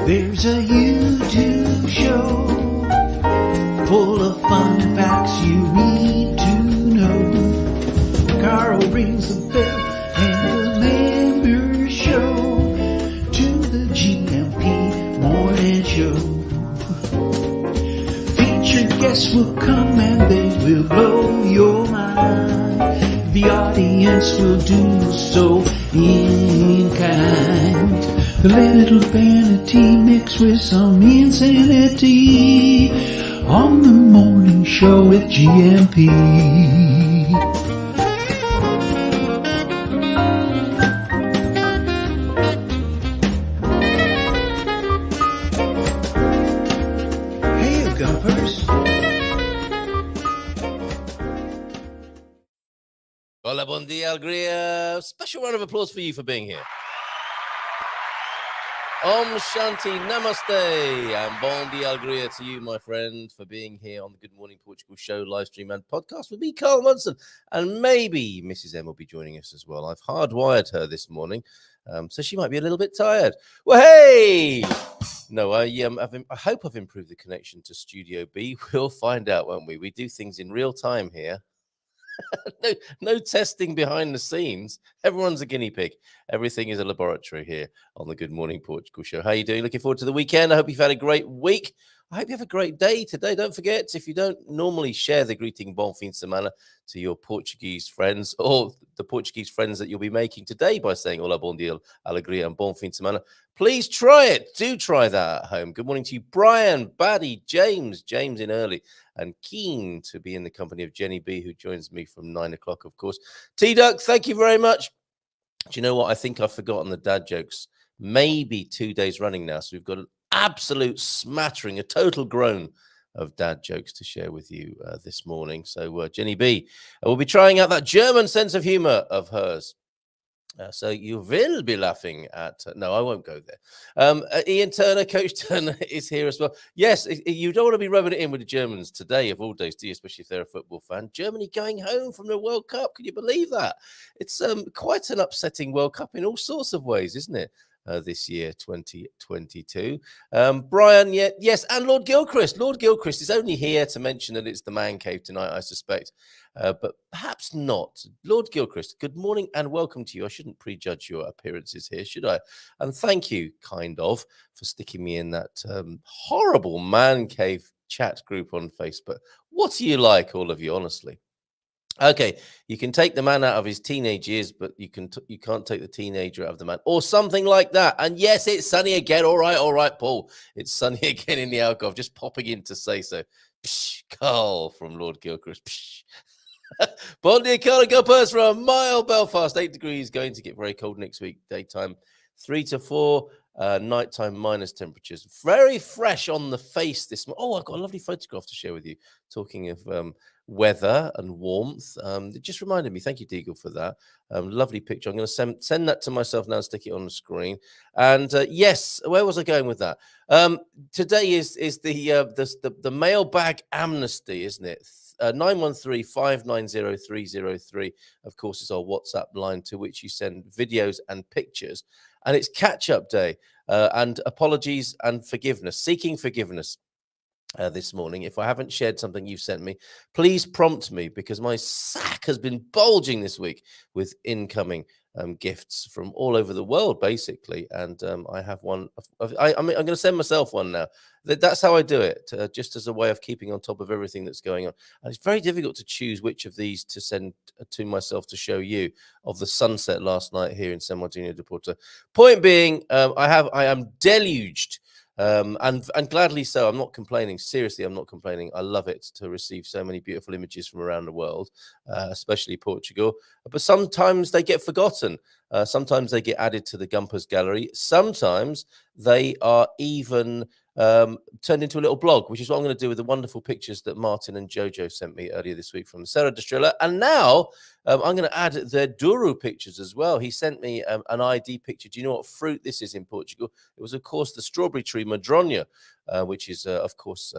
There's a YouTube show full of fun facts you need to know. Carl rings the bell and the members show to the GMP morning show. Featured guests will come and they will blow your mind. The audience will do so in kind. A little vanity mixed with some insanity on the morning show with GMP. Hey, you GuMPers. Hola, bon dia, alegria. Special round of applause for you for being here. Om Shanti Namaste and Bon Dia Alegria to you, my friend, for being here on the Good Morning Portugal show, live stream and podcast with me, Carl Munson. And maybe Mrs. M will be joining us as well. I've hardwired her this morning, so she might be a little bit tired. Well, hey! No, I hope I've improved the connection to Studio B. We'll find out, won't we? We do things in real time here. No testing behind the scenes. Everyone's a guinea pig. Everything is a laboratory here on the Good Morning Portugal show. How are you doing? Looking forward to the weekend. I hope you've had a great week. I hope you have a great day today. Don't forget, if you don't normally share the greeting Bom Fim de Semana to your Portuguese friends or the Portuguese friends that you'll be making today by saying Hola, Bon Dia, Alegria and Bom Fim de Semana, please try it. Do try that at home. Good morning to you, Brian, Baddy, James in early, and keen to be in the company of Jenny B, who joins me from 9 o'clock, of course. T-Duck, thank you very much. Do you know what? I think I've forgotten the dad jokes. Maybe 2 days running now. So we've got an absolute smattering, a total groan of dad jokes to share with you this morning. So Jenny B will be trying out that German sense of humor of hers. So you will be laughing at... no, I won't go there. Ian Turner, Coach Turner is here as well. Yes, you don't want to be rubbing it in with the Germans today of all days, do you? Especially if they're a football fan. Germany going home from the World Cup. Can you believe that? It's quite an upsetting World Cup in all sorts of ways, isn't it? This year, 2022. Brian, yes, and Lord Gilchrist. Lord Gilchrist is only here to mention that it's the man cave tonight, I suspect, but perhaps not. Lord Gilchrist, good morning and welcome to you. I shouldn't prejudge your appearances here, should I? And thank you, kind of, for sticking me in that horrible man cave chat group on Facebook. What are you like, all of you, honestly? Okay, you can take the man out of his teenage years, but you can't take the teenager out of the man, or something like that. And yes, it's sunny again. All right, Paul. It's sunny again in the alcove. Just popping in to say so. Psh, Carl from Lord Gilchrist. Psh. Bon dia, Carl GuMPer from a mile Belfast. 8 degrees. Going to get very cold next week. Daytime 3 to 4. Nighttime minus temperatures. Very fresh on the face this morning. Oh, I've got a lovely photograph to share with you. Talking of weather and warmth. It just reminded me. Thank you, Deagle, for that. Lovely picture. I'm going to send that to myself now and stick it on the screen. And yes, where was I going with that? Today is the mailbag amnesty, isn't it? 913-590-303, of course, is our WhatsApp line to which you send videos and pictures. And it's catch-up day and apologies and forgiveness, seeking forgiveness this morning. If I haven't shared something you've sent me, please prompt me, because my sack has been bulging this week with incoming gifts from all over the world, basically. And I have one. I'm going to send myself one now. That's how I do it, just as a way of keeping on top of everything that's going on. And it's very difficult to choose which of these to send to myself to show you of the sunset last night here in San Martino de Porto. Point being, I am deluged. And gladly so. I'm not complaining. Seriously, I'm not complaining. I love it to receive so many beautiful images from around the world, especially Portugal. But sometimes they get forgotten. Sometimes they get added to the GuMPers gallery. Sometimes they are even turned into a little blog, which is what I'm going to do with the wonderful pictures that Martin and Jojo sent me earlier this week from Serra da Estrela. And now I'm going to add their Douro pictures as well. He sent me an ID picture. Do you know what fruit this is in Portugal? It was, of course, the strawberry tree Madroña, which is, of course,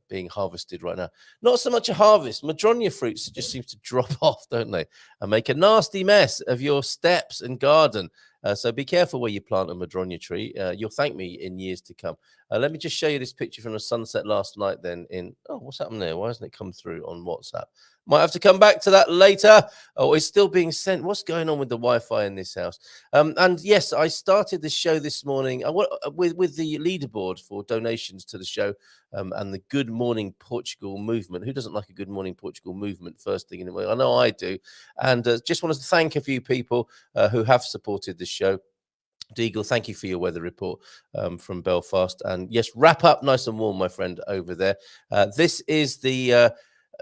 being harvested right now. Not so much a harvest. Madroña fruits just seem to drop off, don't they? And make a nasty mess of your steps and garden. So be careful where you plant a madronya tree. You'll thank me in years to come. Let me just show you this picture from the sunset last night then what's happened there? Why hasn't it come through on WhatsApp? Might have to come back to that later. Oh, it's still being sent. What's going on with the Wi-Fi in this house? And yes, I started the show this morning with the leaderboard for donations to the show and the Good Morning Portugal movement. Who doesn't like a Good Morning Portugal movement first thing in the morning? I know I do. And just wanted to thank a few people who have supported the show. Deagle, thank you for your weather report from Belfast. And yes, wrap up nice and warm, my friend, over there. This is the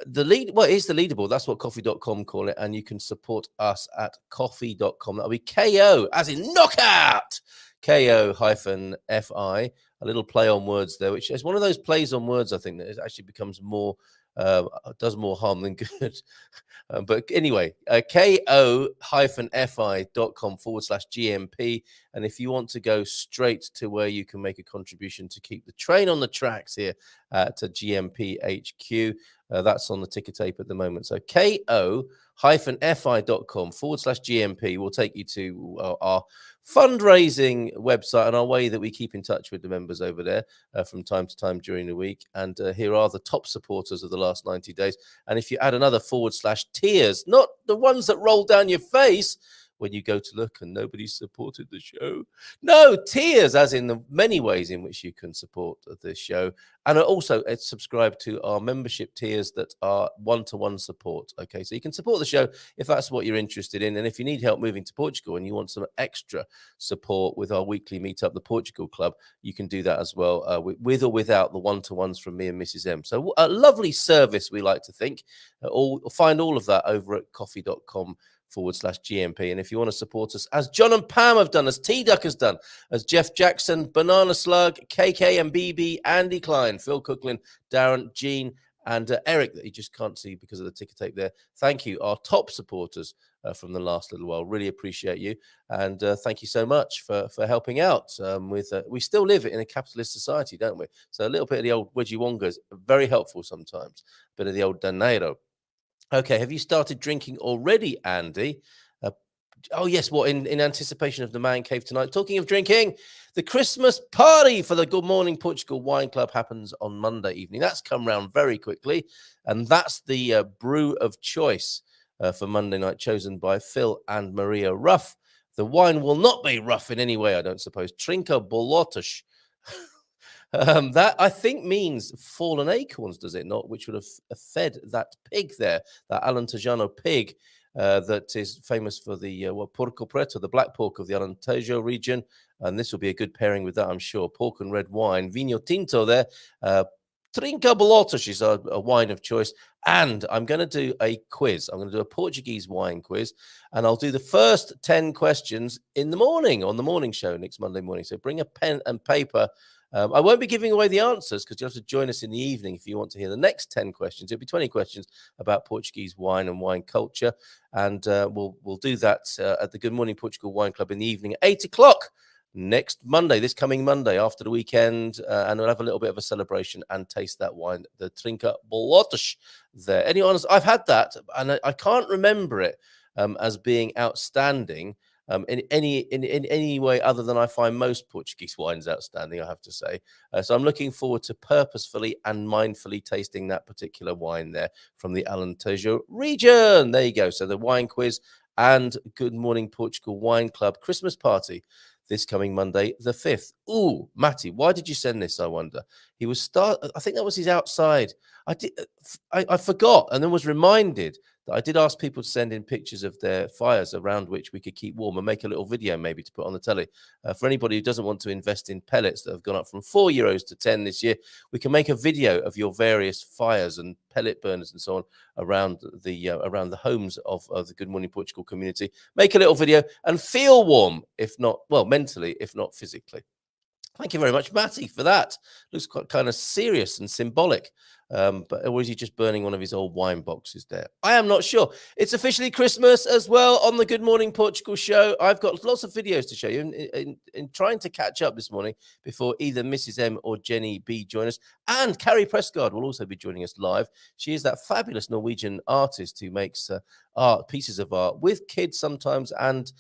lead. Well, it is the leaderboard. That's what coffee.com call it. And you can support us at coffee.com. That'll be KO, as in knockout. KO-FI. A little play on words there, which is one of those plays on words, I think, that it actually becomes more, does more harm than good. But anyway, ko-fi.com/GMP. And if you want to go straight to where you can make a contribution to keep the train on the tracks here to GMP HQ, that's on the ticker tape at the moment. So ko-fi.com/GMP will take you to our fundraising website and our way that we keep in touch with the members over there from time to time during the week. And here are the top supporters of the last 90 days. And if you add another /tears, not the ones that roll down your face when you go to look and nobody supported the show. No, tiers, as in the many ways in which you can support the show. And also subscribe to our membership tiers that are one-to-one support. Okay, so you can support the show if that's what you're interested in. And if you need help moving to Portugal and you want some extra support with our weekly meetup, the Portugal Club, you can do that as well, with or without the one-to-ones from me and Mrs. M. So a lovely service, we like to think. Find all of that over at coffee.com/GMP. And if you want to support us, as John and Pam have done, as T-Duck has done, as Jeff Jackson, Banana Slug, KK and BB, Andy Klein, Phil Cooklin, Darren, Gene, and Eric, that you just can't see because of the ticker tape there. Thank you, our top supporters from the last little while. Really appreciate you. And thank you so much for helping out we still live in a capitalist society, don't we? So a little bit of the old wedgie wonga is very helpful sometimes. A bit of the old dinero. Okay, have you started drinking already, Andy? Oh, yes, what, in anticipation of the Man Cave tonight? Talking of drinking, the Christmas party for the Good Morning Portugal Wine Club happens on Monday evening. That's come round very quickly, and that's the brew of choice for Monday night, chosen by Phil and Maria Ruff. The wine will not be rough in any way, I don't suppose. Trinca Bolotas. That, I think, means fallen acorns, does it not? Which would have fed that pig there, that Alentejo pig that is famous for the porco preto, the black pork of the Alentejo region. And this will be a good pairing with that, I'm sure. Pork and red wine. Vinho Tinto there. Trinca Bolotas is a wine of choice. And I'm going to do a quiz. I'm going to do a Portuguese wine quiz. And I'll do the first 10 questions in the morning, on the morning show next Monday morning. So bring a pen and paper. I won't be giving away the answers because you'll have to join us in the evening if you want to hear the next 10 questions. It'll be 20 questions about Portuguese wine and wine culture. And we'll do that at the Good Morning Portugal Wine Club in the evening at 8 o'clock next Monday, this coming Monday after the weekend. And we'll have a little bit of a celebration and taste that wine, the Trinca Bolotas there. Anyone else? I've had that and I can't remember it as being outstanding. In any way other than I find most Portuguese wines outstanding, I have to say. So I'm looking forward to purposefully and mindfully tasting that particular wine there from the Alentejo region. There you go. So the wine quiz and Good Morning Portugal Wine Club Christmas party this coming Monday, the 5th. Ooh, Matty, why did you send this, I wonder? I think that was his outside. I forgot and then was reminded that I did ask people to send in pictures of their fires around which we could keep warm and make a little video maybe to put on the telly. For anybody who doesn't want to invest in pellets that have gone up from €4 to 10 this year, we can make a video of your various fires and pellet burners and so on around the homes of the Good Morning Portugal community. Make a little video and feel warm, if not, well, mentally, if not physically. Thank you very much, Matty, for that. Looks quite kind of serious and symbolic. or is he just burning one of his old wine boxes there? I am not sure. It's officially Christmas as well on the Good Morning Portugal show. I've got lots of videos to show you in trying to catch up this morning before either Mrs. M or Jenny B join us. And Carrie Prescott will also be joining us live. She is that fabulous Norwegian artist who makes pieces of art with kids sometimes, and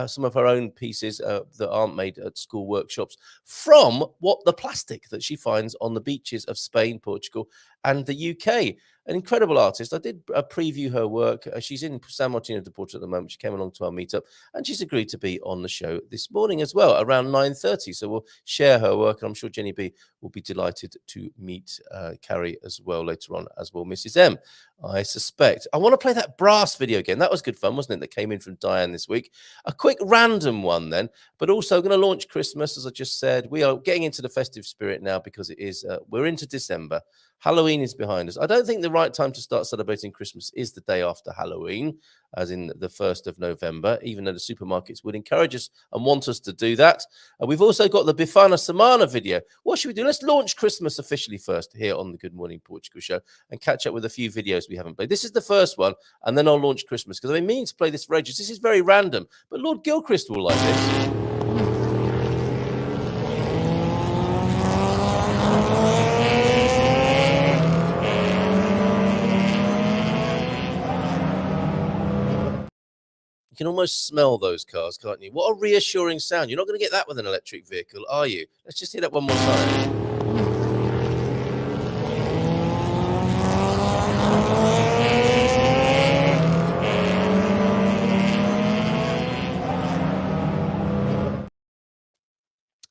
some of her own pieces that aren't made at school workshops from the plastic that she finds on the beaches of Spain, Portugal, and the UK. An incredible artist. I did preview her work. She's in San Martino de Porto at the moment. She came along to our meetup, and she's agreed to be on the show this morning as well, around 9:30. So we'll share her work, and I'm sure Jenny B will be delighted to meet Carrie as well later on, as will Mrs. M, I suspect. I want to play that brass video again. That was good fun, wasn't it? That came in from Diane this week. A quick random one then, but also going to launch Christmas, as I just said. We are getting into the festive spirit now because it is, we're into December. Halloween is behind us. I don't think the right time to start celebrating Christmas is the day after Halloween, as in the 1st of November, even though the supermarkets would encourage us and want us to do that. We've also got the Bifana Semana video. What should we do? Let's launch Christmas officially first here on the Good Morning Portugal show and catch up with a few videos we haven't played. This is the first one, and then I'll launch Christmas, because I've been meaning to play this for ages. This is very random, but Lord Gilchrist will like this. You can almost smell those cars, can't you? What a reassuring sound. You're not going to get that with an electric vehicle, are you? Let's just hear that one more time.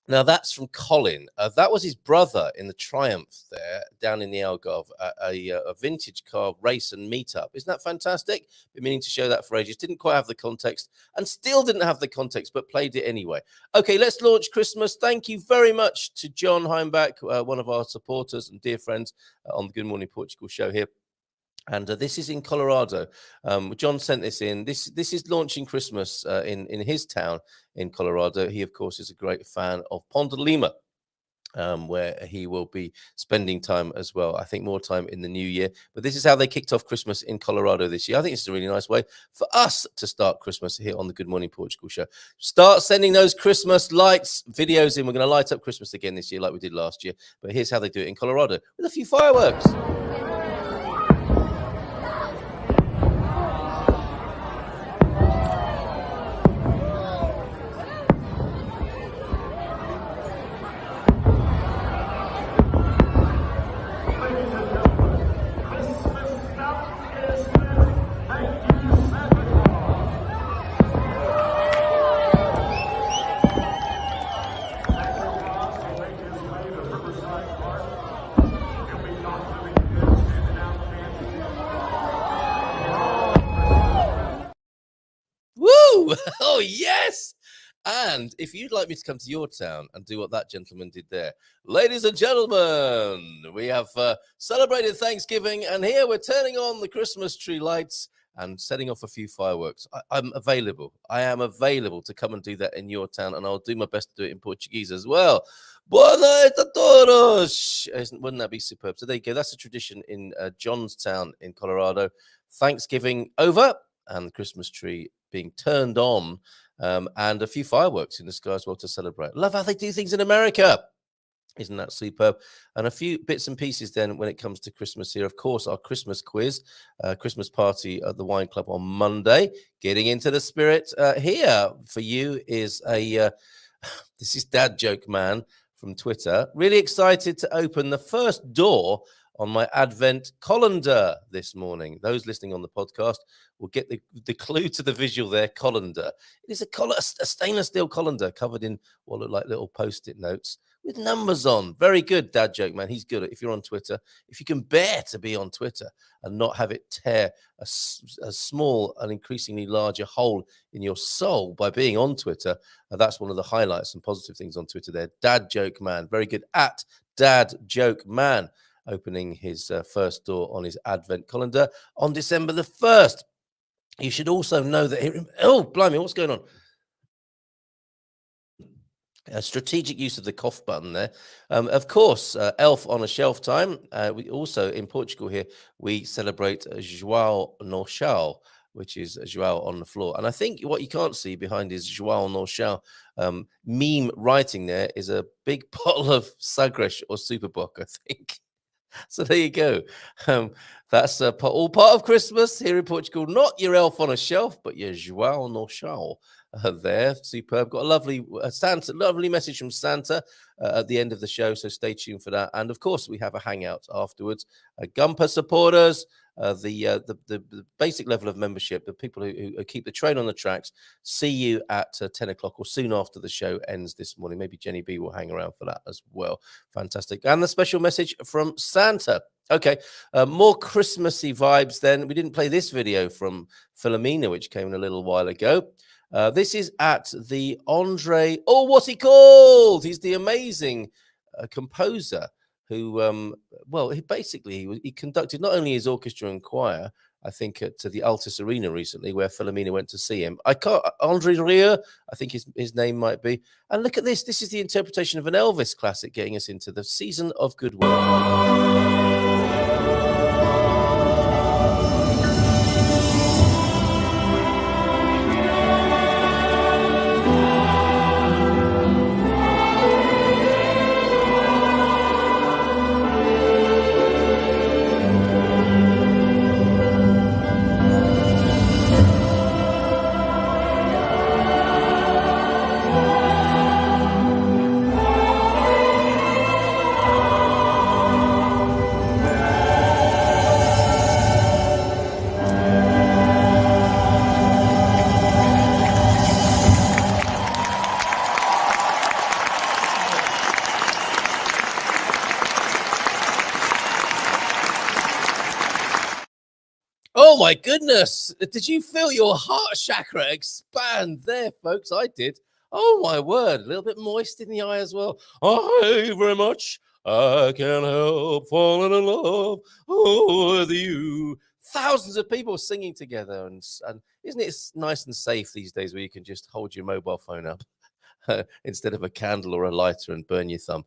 Now, that's from Colin. That was his brother in the Triumph there, down in the Algarve, a vintage car race and meetup. Isn't that fantastic? Been meaning to show that for ages. Didn't quite have the context, and still didn't have the context, but played it anyway. Okay, let's launch Christmas. Thank you very much to John Heimbach, one of our supporters and dear friends on the Good Morning Portugal show here. And this is in Colorado. John sent this in. This is launching Christmas in his town in Colorado. He, of course, is a great fan of Ponte Lima, where he will be spending time as well. I think more time in the new year. But this is how they kicked off Christmas in Colorado this year. I think it's a really nice way for us to start Christmas here on the Good Morning Portugal show. Start sending those Christmas lights videos in. We're going to light up Christmas again this year like we did last year. But here's how they do it in Colorado with a few fireworks. Oh, yes. And if you'd like me to come to your town and do what that gentleman did there, ladies and gentlemen, we have celebrated Thanksgiving, and here we're turning on the Christmas tree lights and setting off a few fireworks. I'm available. I am available to come and do that in your town, and I'll do my best to do it in Portuguese as well. Boa noite a todos. Wouldn't that be superb? So there you go. That's a tradition in Johnstown in Colorado. Thanksgiving over and the Christmas tree being turned on, and a few fireworks in the sky as well to celebrate. Love how they do things in America. Isn't that superb? And a few bits and pieces then when it comes to Christmas here. Of course, our Christmas quiz, Christmas party at the Wine Club on Monday. Getting into the spirit here for you is this is Dad Joke Man from Twitter. Really excited to open the first door on my Advent colander this morning. Those listening on the podcast will get the clue to the visual there, colander. It is a stainless steel colander covered in what look like little Post-it notes with numbers on. Very good, Dad Joke Man. He's good. If you're on Twitter, if you can bear to be on Twitter and not have it tear a small and increasingly larger hole in your soul by being on Twitter, that's one of the highlights and positive things on Twitter there. Dad Joke Man. Very good. At Dad Joke Man, opening his first door on his Advent calendar on December the 1st. You should also know that oh, blimey, what's going on? A strategic use of the cough button there. Of course, Elf on a Shelf time. We also, in Portugal here, we celebrate João no Chão, which is João on the floor. And I think what you can't see behind his João no Chão meme writing there is a big bottle of Sagres or Superboc, I think. So there you go. That's all part of Christmas here in Portugal. Not your elf on a shelf, but your João no Chão there. Superb. Got a lovely lovely message from Santa at the end of the show. So stay tuned for that. And of course, we have a hangout afterwards. GuMPer supporters. The basic level of membership, the people who keep the train on the tracks, see you at 10 o'clock or soon after the show ends this morning. Maybe Jenny B will hang around for that as well. Fantastic. And the special message from Santa. Okay, more Christmassy vibes then. We didn't play this video from Philomena, which came in a little while ago. This is at the Andre. Oh, what's he called? He's the amazing composer who, he conducted not only his orchestra and choir, I think, to the Altus Arena recently, where Philomena went to see him. Andre Rieu, I think his name might be. And look at this. This is the interpretation of an Elvis classic getting us into the season of goodwill. Oh my goodness. Did you feel your heart chakra expand there, folks? I did. Oh my word. A little bit moist in the eye as well. I very much. I can't help falling in love with you. Thousands of people singing together. And isn't it nice and safe these days where you can just hold your mobile phone up instead of a candle or a lighter and burn your thumb?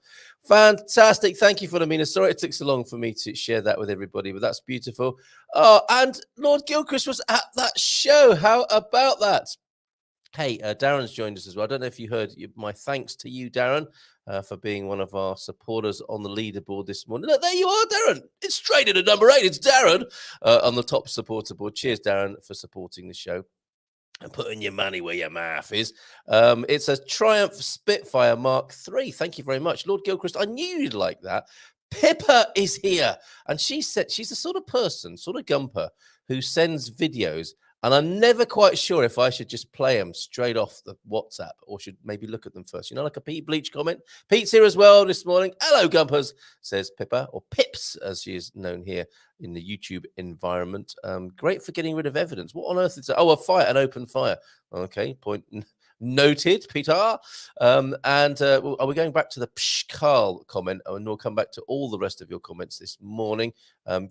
Fantastic. Thank you, Philomena. Sorry it took so long for me to share that with everybody, but that's beautiful. Oh, and Lord Gilchrist was at that show. How about that? Hey, Darren's joined us as well. I don't know if you heard my thanks to you, Darren, for being one of our supporters on the leaderboard this morning. Look, there you are, Darren. It's straight into number 8. It's Darren on the top supporter board. Cheers, Darren, for supporting the show and putting your money where your mouth is. It's a Triumph Spitfire Mark III. Thank you very much. Lord Gilchrist, I knew you'd like that. Pippa is here. And she said she's the sort of person, sort of GuMPer, who sends videos. And I'm never quite sure if I should just play them straight off the WhatsApp or should maybe look at them first. You know, like a Pete Bleach comment. Pete's here as well this morning. Hello, GuMPers, says Pippa, or Pips, as she is known here in the YouTube environment. Great for getting rid of evidence. What on earth is that? Oh, a fire, an open fire. Okay, point noted, Peter. Are we going back to the Pshkal comment? And we'll come back to all the rest of your comments this morning.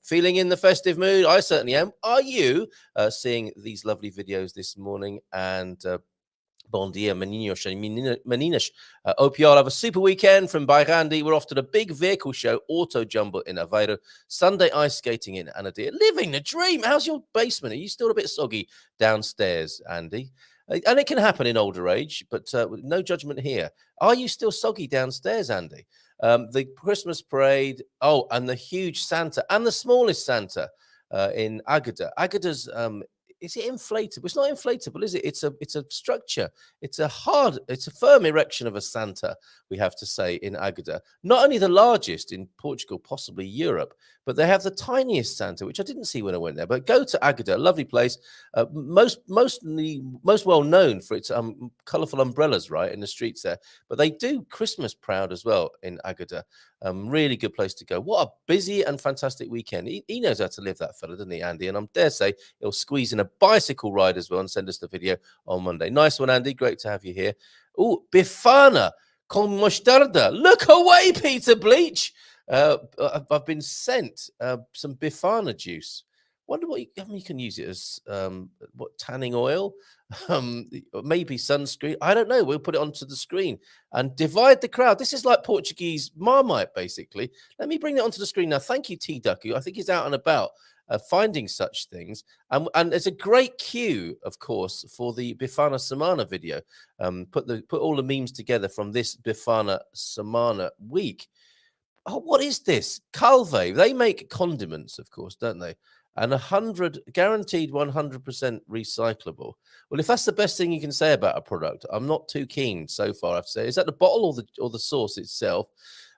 Feeling in the festive mood? I certainly am. Are you seeing these lovely videos this morning? And bon dia, meninos and meninas. Hope you all have a super weekend from Bairandi. We're off to the big vehicle show, Auto Jumble in Aveiro. Sunday ice skating in Anadir. Living the dream. How's your basement? Are you still a bit soggy downstairs, Andy? And it can happen in older age, but no judgment here. Are you still soggy downstairs, Andy? The Christmas parade, and the huge Santa and the smallest Santa in Agada. Agada's, is it inflatable? It's not inflatable, is it? It's a structure. It's a firm erection of a Santa, we have to say, in Agada. Not only the largest in Portugal, possibly Europe, but they have the tiniest Santa, which I didn't see when I went there. But go to Agada, a lovely place. Most well known for its colourful umbrellas, right, in the streets there. But they do Christmas proud as well in Agada. Really good place to go. What a busy and fantastic weekend. He knows how to live, that fella, doesn't he, Andy? And I dare say he'll squeeze in a bicycle ride as well and send us the video on Monday. Nice one, Andy. Great to have you here. Oh, Bifana con mostarda. Look away, Peter Bleach. I've been sent some Bifana juice. Wonder what you can use it as what tanning oil, maybe sunscreen. I don't know. We'll put it onto the screen and divide the crowd. This is like Portuguese Marmite, basically. Let me bring it onto the screen now. Thank you, T Ducky. I think he's out and about finding such things. And there's a great cue, of course, for the Befana Semana video. Put all the memes together from this Befana Semana week. Oh, what is this? Calve. They make condiments, of course, don't they? And 100 guaranteed 100% recyclable. Well, if that's the best thing you can say about a product, I'm not too keen so far. I have to say, is that the bottle or the sauce itself?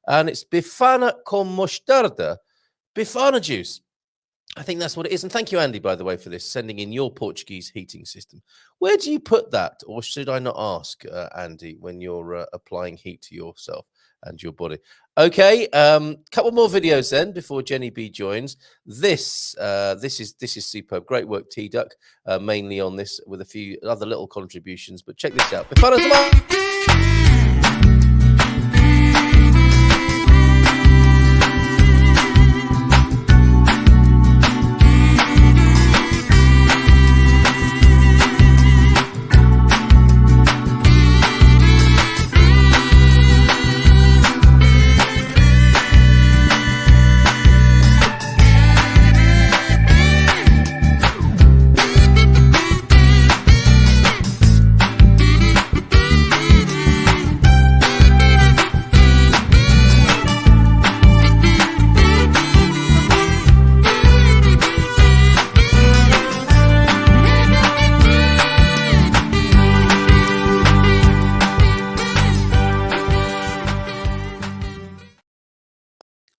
And it's Befana con mostarda, Befana juice. I think that's what it is. And thank you, Andy, by the way, for this, sending in your Portuguese heating system. Where do you put that? Or should I not ask, Andy, when you're applying heat to yourself and your body? Okay, couple more videos then before Jenny B joins. This is superb. Great work, T Duck, mainly on this with a few other little contributions. But check this out.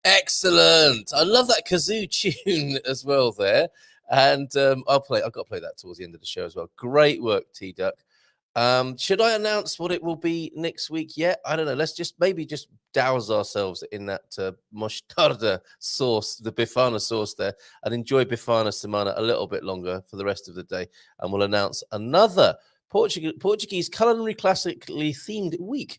Excellent. I love that kazoo tune as well there. And I've got to play that towards the end of the show as well. Great work, T Duck. Should I announce what it will be next week yet? I don't know. Let's just douse ourselves in that mostarda sauce, the Befana sauce there, and enjoy Befana Semana a little bit longer for the rest of the day. And we'll announce another Portuguese culinary classically themed week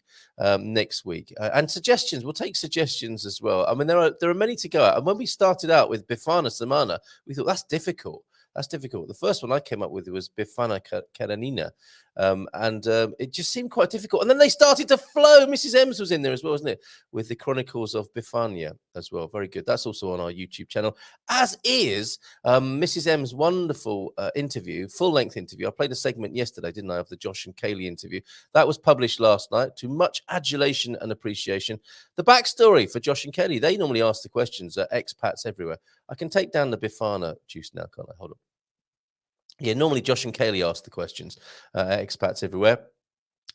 next week. And suggestions, we'll take suggestions as well. I mean, there are many to go at. And when we started out with Befana Semana, we thought that's difficult. That's difficult. The first one I came up with was Befana Karenina. And it just seemed quite difficult. And then they started to flow. Mrs. M's was in there as well, wasn't it? With the Chronicles of Befania as well. Very good. That's also on our YouTube channel, as is Mrs. M's wonderful interview, full-length interview. I played a segment yesterday, didn't I, of the Josh and Kaylee interview. That was published last night to much adulation and appreciation. The backstory for Josh and Kaylee, they normally ask the questions, expats everywhere. I can take down the Befana juice now, can't I? Hold on. Yeah, normally Josh and Kaylee ask the questions, expats everywhere.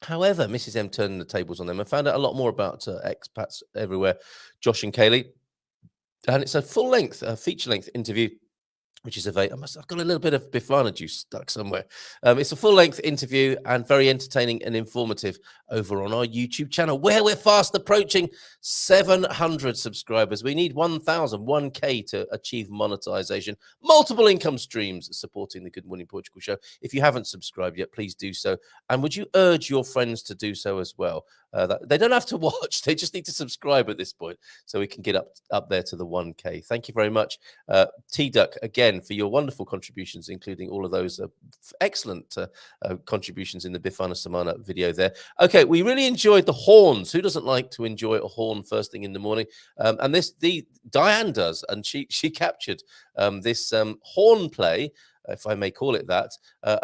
However, Mrs. M turned the tables on them and found out a lot more about expats everywhere, Josh and Kaylee. And it's a full-length, feature-length interview, which is available. I've got a little bit of Befana juice stuck somewhere. It's a full-length interview and very entertaining and informative over on our YouTube channel, where we're fast approaching 700 subscribers. We need 1K to achieve monetization, multiple income streams supporting the Good Morning Portugal show. If you haven't subscribed yet, please do so. And would you urge your friends to do so as well? They don't have to watch. They just need to subscribe at this point so we can get up there to the 1K. Thank you very much, T-Duck, again, for your wonderful contributions, including all of those excellent contributions in the Befana Semana video there. Okay, we really enjoyed the horns. Who doesn't like to enjoy a horn first thing in the morning? And Diane does, and she captured this horn play, if I may call it that,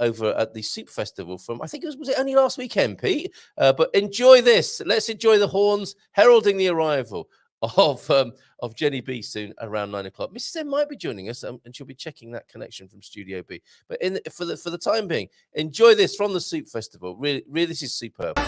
over at the Soup Festival from, I think was it only last weekend, Pete? But enjoy this. Let's enjoy the horns heralding the arrival of Jenny B soon around 9 o'clock. Mrs. M might be joining us, and she'll be checking that connection from Studio B. But for the time being, enjoy this from the Soup Festival. Really, this is superb.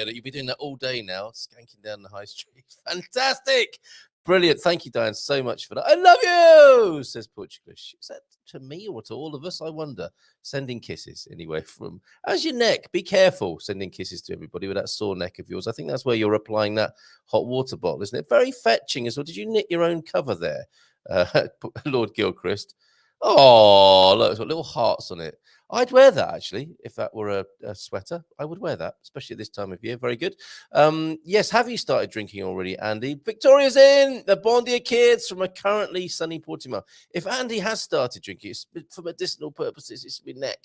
You'll be doing that all day now, skanking down the high street. Fantastic. Brilliant. Thank you, Diane, so much for that. I love you, says Portuguese. Is that to me or to all of us? I wonder. Sending kisses anyway from as your neck. Be careful sending kisses to everybody with that sore neck of yours. I think that's where you're applying that hot water bottle, isn't it? Very fetching as well. Did you knit your own cover there, Lord Gilchrist? Oh, look, it's got little hearts on it. I'd wear that actually if that were a sweater. I would wear that, especially at this time of year. Very good. Yes, have you started drinking already, Andy? Victoria's in the Bondia kids from a currently sunny Portimao. If Andy has started drinking, it's for medicinal purposes. It's your neck.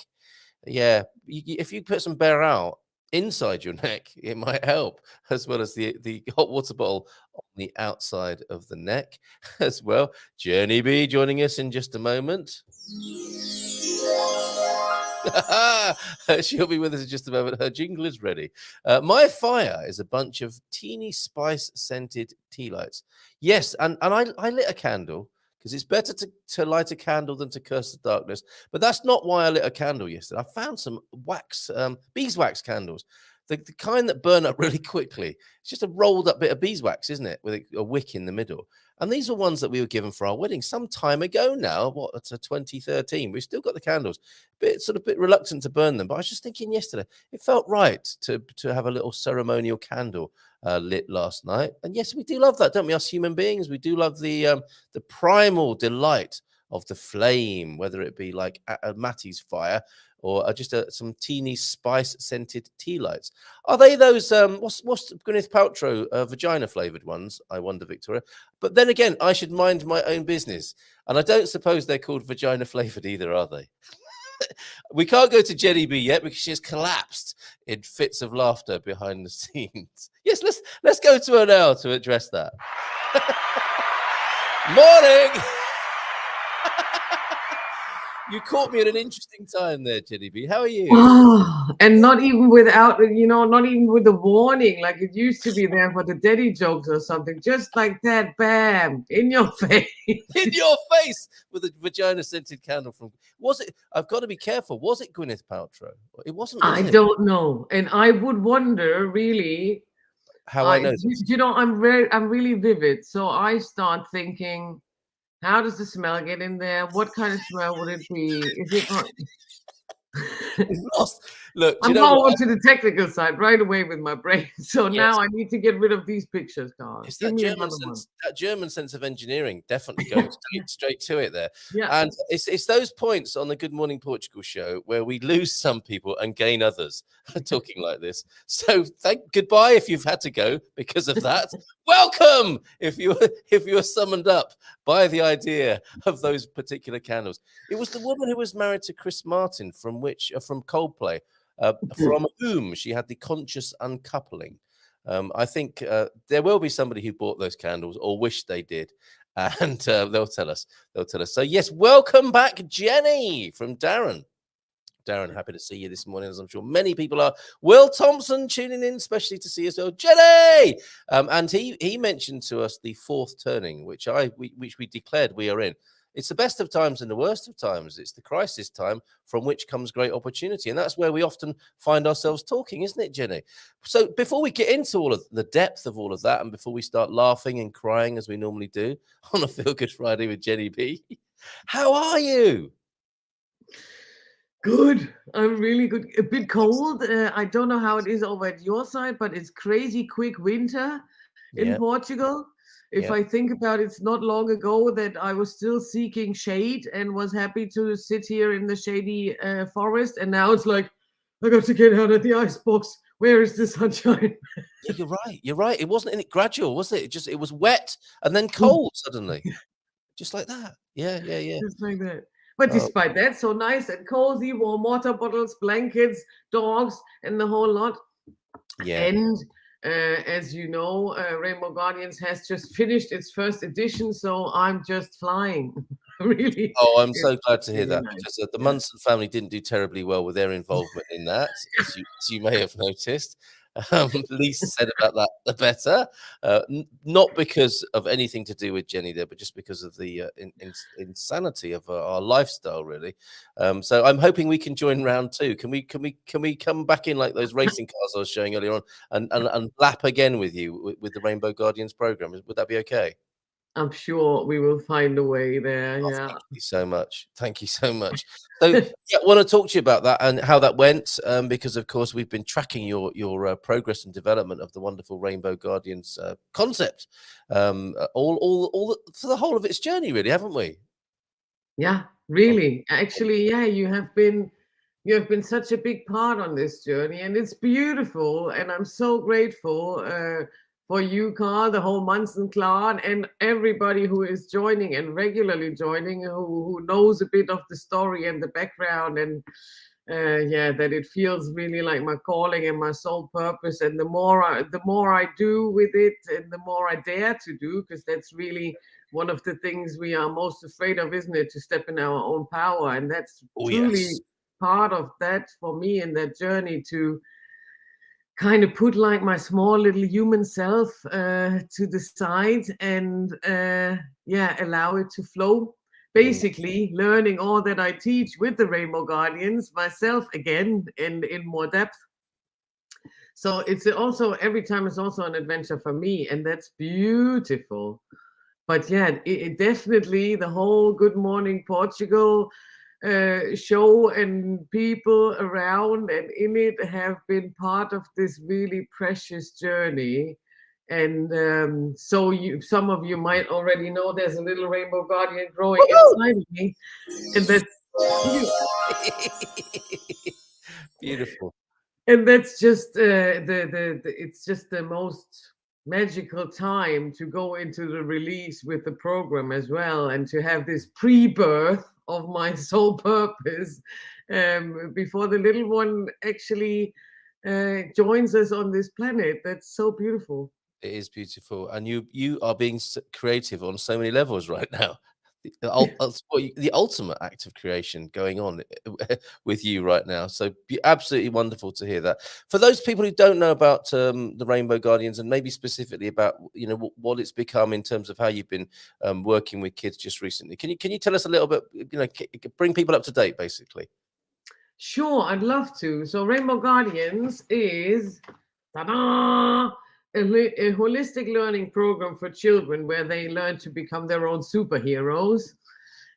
Yeah, if you put some bear out inside your neck, it might help, as well as the hot water bottle on the outside of the neck as well. Jenny B joining us in just a moment. She'll be with us in just a moment. Her jingle is ready. My fire is a bunch of teeny spice scented tea lights. Yes, and I lit a candle because it's better to light a candle than to curse the darkness. But that's not why I lit a candle yesterday. I found some wax, beeswax candles, the kind that burn up really quickly. It's just a rolled up bit of beeswax, isn't it, with a wick in the middle. And these are ones that we were given for our wedding some time ago now. What, it's a 2013. We've still got the candles. Bit reluctant to burn them. But I was just thinking yesterday, it felt right to have a little ceremonial candle lit last night. And yes, we do love that, don't we? Us human beings, we do love the primal delight of the flame, whether it be like Matty's fire or just some teeny spice scented tea lights. Are they those what's Gwyneth Paltrow vagina flavored ones? I wonder, Victoria. But then again, I should mind my own business, and I don't suppose they're called vagina flavored either, are they? We can't go to Jenny B yet because she's collapsed in fits of laughter behind the scenes. Yes, let's go to her now to address that. Morning. You caught me at an interesting time there, Jenny B. How are you? Oh, and not even without, not even with the warning, like it used to be there for the daddy jokes or something. Just like that, bam, in your face. In your face with a vagina scented candle from. Was it? I've got to be careful. Was it Gwyneth Paltrow? It wasn't. I don't know, and I would wonder really. How I know this. I'm really vivid, so I start thinking. How does the smell get in there? What kind of smell would it be? Is it not? Lost. Look, I'm going to the technical side right away with my brain. So now I need to get rid of these pictures, guys. It's that German sense of engineering definitely going straight to it there. Yeah. And it's those points on the Good Morning Portugal show where we lose some people and gain others talking like this. So goodbye if you've had to go because of that. Welcome if you were summoned up by the idea of those particular candles. It was the woman who was married to Chris Martin from Coldplay. From whom she had the conscious uncoupling. I think there will be somebody who bought those candles or wished they did, and they'll tell us. So yes, welcome back, Jenny from Darren. Darren, happy to see you this morning, as I'm sure many people are. Will Thompson tuning in, especially to see us. Oh, Jenny! And he mentioned to us the fourth turning, which we declared we are in. It's the best of times and the worst of times. It's the crisis time from which comes great opportunity. And that's where we often find ourselves talking, isn't it, Jenny? So before we get into all of the depth of all of that, and before we start laughing and crying as we normally do on a Feel Good Friday with Jenny B, how are you? Good. I'm really good. A bit cold. I don't know how it is over at your side, but it's crazy quick winter in Portugal. If I think about it, it's not long ago that I was still seeking shade and was happy to sit here in the shady forest. And now it's like, I got to get out of the icebox. Where is the sunshine? Yeah, you're right. It wasn't gradual, was it? It was wet and then cold suddenly. Just like that. Yeah. Just like that. But despite that, so nice and cozy, warm water bottles, blankets, dogs, and the whole lot. Yeah. And as you know, Rainbow Guardians has just finished its first edition, so I'm just flying. Really. Oh, I'm so glad to hear that, because the Munson family didn't do terribly well with their involvement in that, as you may have noticed. Least said about that, the better. Not because of anything to do with Jenny there, but just because of the insanity of our lifestyle, really. So I'm hoping we can join round two. Can we come back in like those racing cars I was showing earlier on and lap again with you with the Rainbow Guardians program? Would that be okay? I'm sure we will find a way there. Oh, Yeah. thank you so much. Thank you so much. So, yeah, I want to talk to you about that and how that went, because of course we've been tracking your progress and development of the wonderful Rainbow Guardians concept, for the whole of its journey, really, haven't we? Yeah, Oh, really. Actually, yeah, you have been such a big part on this journey, and it's beautiful. And I'm so grateful for you, Carl, the whole Munson clan, and everybody who is joining and regularly joining, who knows a bit of the story and the background, and yeah, that it feels really like my calling and my sole purpose. And the more I do with it, and the more I dare to do, because that's really one of the things we are most afraid of, isn't it? To step in our own power. And that's oh yes. truly part of that for me in that journey, to kind of put like my small little human self to the side, and yeah, allow it to flow. Mm, Basically, learning all that I teach with the Rainbow Guardians myself again, and in more depth. So it's also, every time it's also an adventure for me, and that's beautiful. But yeah, it definitely, the whole Good Morning Portugal show and people around and in it have been part of this really precious journey. And so some of you might already know there's a little rainbow guardian growing inside of me, and that's beautiful. and that's just it's just the most magical time to go into the release with the program as well, and to have this pre-birth of my sole purpose before the little one actually joins us on this planet. That's so beautiful. It is beautiful, and you are being creative on so many levels right now. The ultimate act of creation going on with you right now. So absolutely wonderful to hear that. For those people who don't know about the Rainbow Guardians, and maybe specifically about what it's become in terms of how you've been working with kids just recently, can you tell us a little bit? Bring people up to date, basically. Sure, I'd love to. So Rainbow Guardians is ta-da, a holistic learning program for children where they learn to become their own superheroes.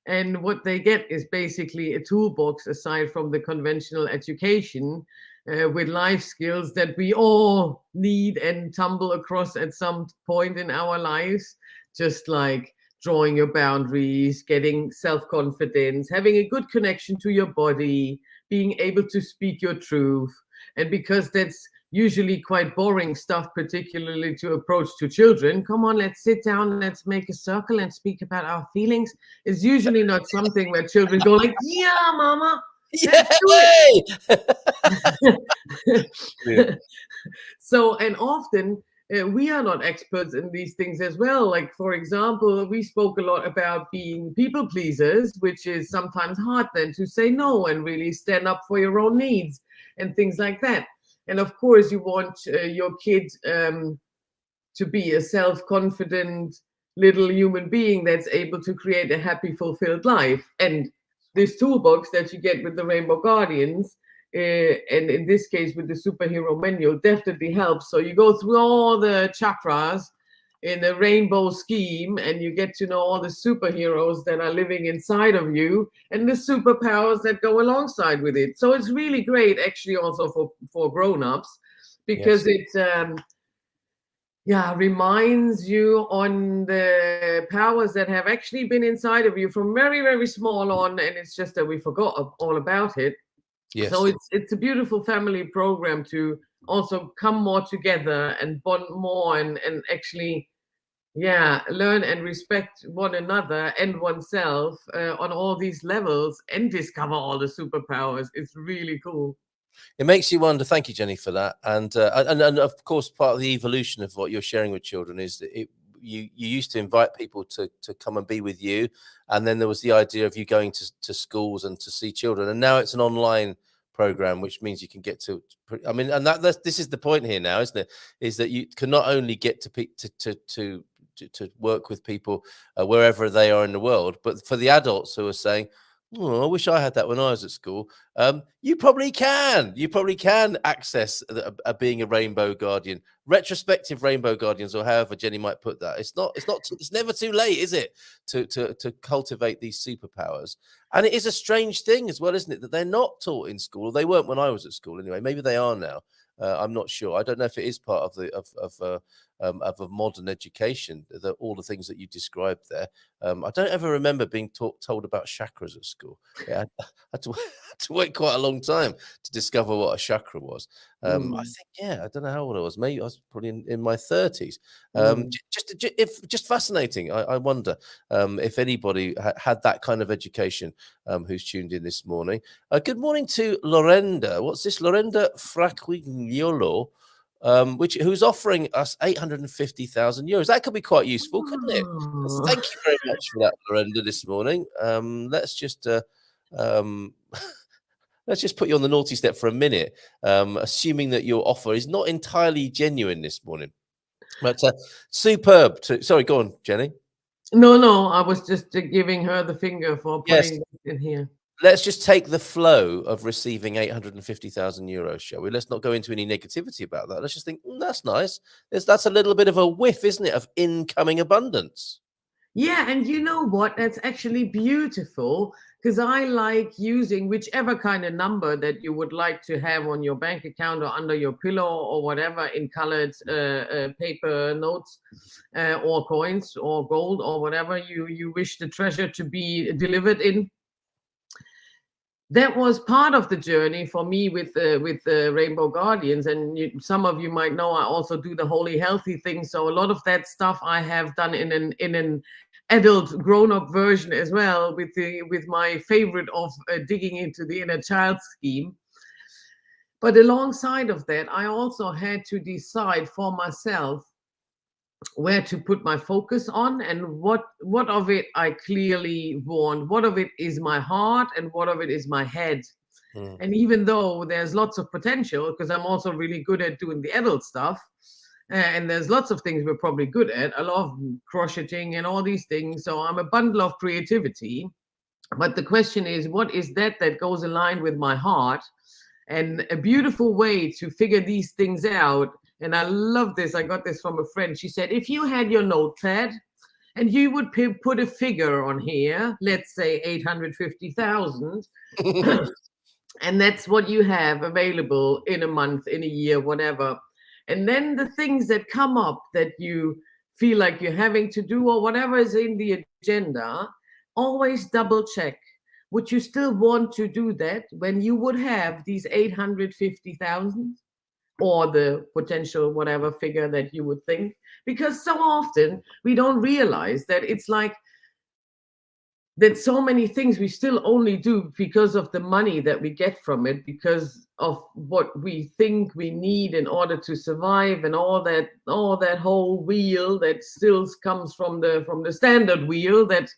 And what they get is basically a toolbox aside from the conventional education, with life skills that we all need and tumble across at some point in our lives, just like drawing your boundaries, getting self confidence, having a good connection to your body, being able to speak your truth. And because that's usually quite boring stuff, particularly to approach to children. Come on, let's sit down, let's make a circle and speak about our feelings. It's usually not something where children go like, yeah, mama, let's Yay! do it. So, and often we are not experts in these things as well. Like, for example, we spoke a lot about being people pleasers, which is sometimes hard then to say no and really stand up for your own needs and things like that. And of course, you want your kid to be a self-confident little human being that's able to create a happy, fulfilled life. And this toolbox that you get with the Rainbow Guardians, and in this case with the superhero manual, definitely helps. So you go through all the chakras in a rainbow scheme, and you get to know all the superheroes that are living inside of you and the superpowers that go alongside with it. So it's really great, actually, also for grown-ups, because Yes. it yeah, reminds you on the powers that have actually been inside of you from very, very small on, and it's just that we forgot all about it. So Yes. it's a beautiful family program to also come more together and bond more, and actually, yeah, learn and respect one another and oneself on all these levels, and discover all the superpowers. It's really cool. It makes you wonder. Thank you, Jenny, for that. And of course, part of the evolution of what you're sharing with children is that you used to invite people to come and be with you, and then there was the idea of you going to schools and to see children, and now it's an online program, which means you can get to. I mean, and this is the point here now, isn't it? Is that you can not only get to work with people wherever they are in the world, but for the adults who are saying, "Oh, I wish I had that when I was at school." You probably can. You probably can access being a rainbow guardian, retrospective rainbow guardians, or however Jenny might put that. It's not. It's never too late, is it, to cultivate these superpowers? And it is a strange thing as well, isn't it, that they're not taught in school. They weren't when I was at school, anyway. Maybe they are now. I'm not sure. I don't know if it is part of of a modern education, all the things that you described there. I don't ever remember being told about chakras at school. Yeah, I had to wait quite a long time to discover what a chakra was. I think, I don't know how old I was. Maybe I was probably in my 30s. Just fascinating. I wonder if anybody had that kind of education who's tuned in this morning. Good morning to Lorenda. What's this? Lorenda Fraquignolo. Who's offering us 850,000 euros. That could be quite useful, couldn't it? Thank you very much for that, Lorenda, this morning. Let's just put you on the naughty step for a minute, assuming that your offer is not entirely genuine this morning. But superb. Sorry, go on, Jenny. No, I was just giving her the finger for putting it in here. Let's just take the flow of receiving 850,000 euros, shall we? Let's not go into any negativity about that. Let's just think, that's nice. That's a little bit of a whiff, isn't it, of incoming abundance? Yeah, and you know what? That's actually beautiful, because I like using whichever kind of number that you would like to have on your bank account or under your pillow or whatever in colored paper notes or coins or gold or whatever you wish the treasure to be delivered in. That was part of the journey for me with the Rainbow Guardians, and some of you might know I also do the HoliHealthy thing. So a lot of that stuff I have done in an adult, grown-up version as well, with my favorite of digging into the inner child scheme. But alongside of that, I also had to decide for myself where to put my focus on, and what of it I clearly want, what of it is my heart, and what of it is my head. And even though there's lots of potential, because I'm also really good at doing the adult stuff, and there's lots of things we're probably good at. I love crocheting and all these things, so I'm a bundle of creativity. But the question is, what is that goes aligned with my heart? And a beautiful way to figure these things out, and I love this, I got this from a friend. She said, if you had your notepad and you would put a figure on here, let's say 850,000, and that's what you have available in a month, in a year, whatever. And then the things that come up that you feel like you're having to do, or whatever is in the agenda, always double check. Would you still want to do that when you would have these 850,000? Or the potential whatever figure that you would think? Because so often we don't realize that it's like that so many things we still only do because of the money that we get from it, because of what we think we need in order to survive, and all that whole wheel that still comes from the standard wheel that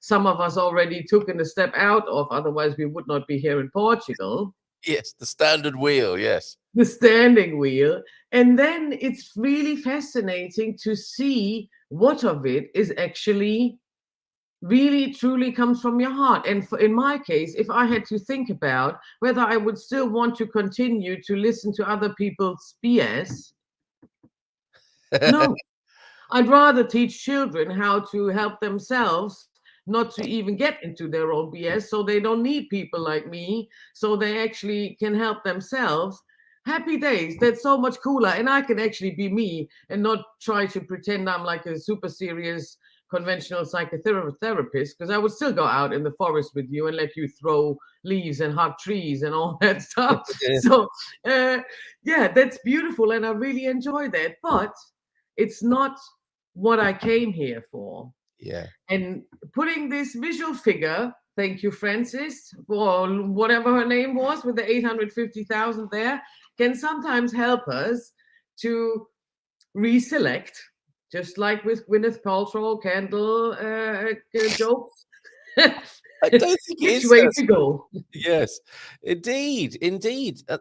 some of us already took a step out of, otherwise we would not be here in Portugal. Yes, the standard wheel, yes. The standing wheel. And then it's really fascinating to see what of it is actually really truly comes from your heart. And in my case, if I had to think about whether I would still want to continue to listen to other people's BS, no, I'd rather teach children how to help themselves, not to even get into their own BS, so they don't need people like me, so they actually can help themselves. Happy days. That's so much cooler. And I can actually be me and not try to pretend I'm like a super serious conventional psychotherapist, because I would still go out in the forest with you and let you throw leaves and hug trees and all that stuff. So that's beautiful, and I really enjoy that. But it's not what I came here for. Yeah. And putting this visual figure, thank you, Francis, for whatever her name was, with the 850,000 there, can sometimes help us to reselect, just like with Gwyneth Paltrow candle jokes. I don't think it Which is. way to go? Yes, indeed.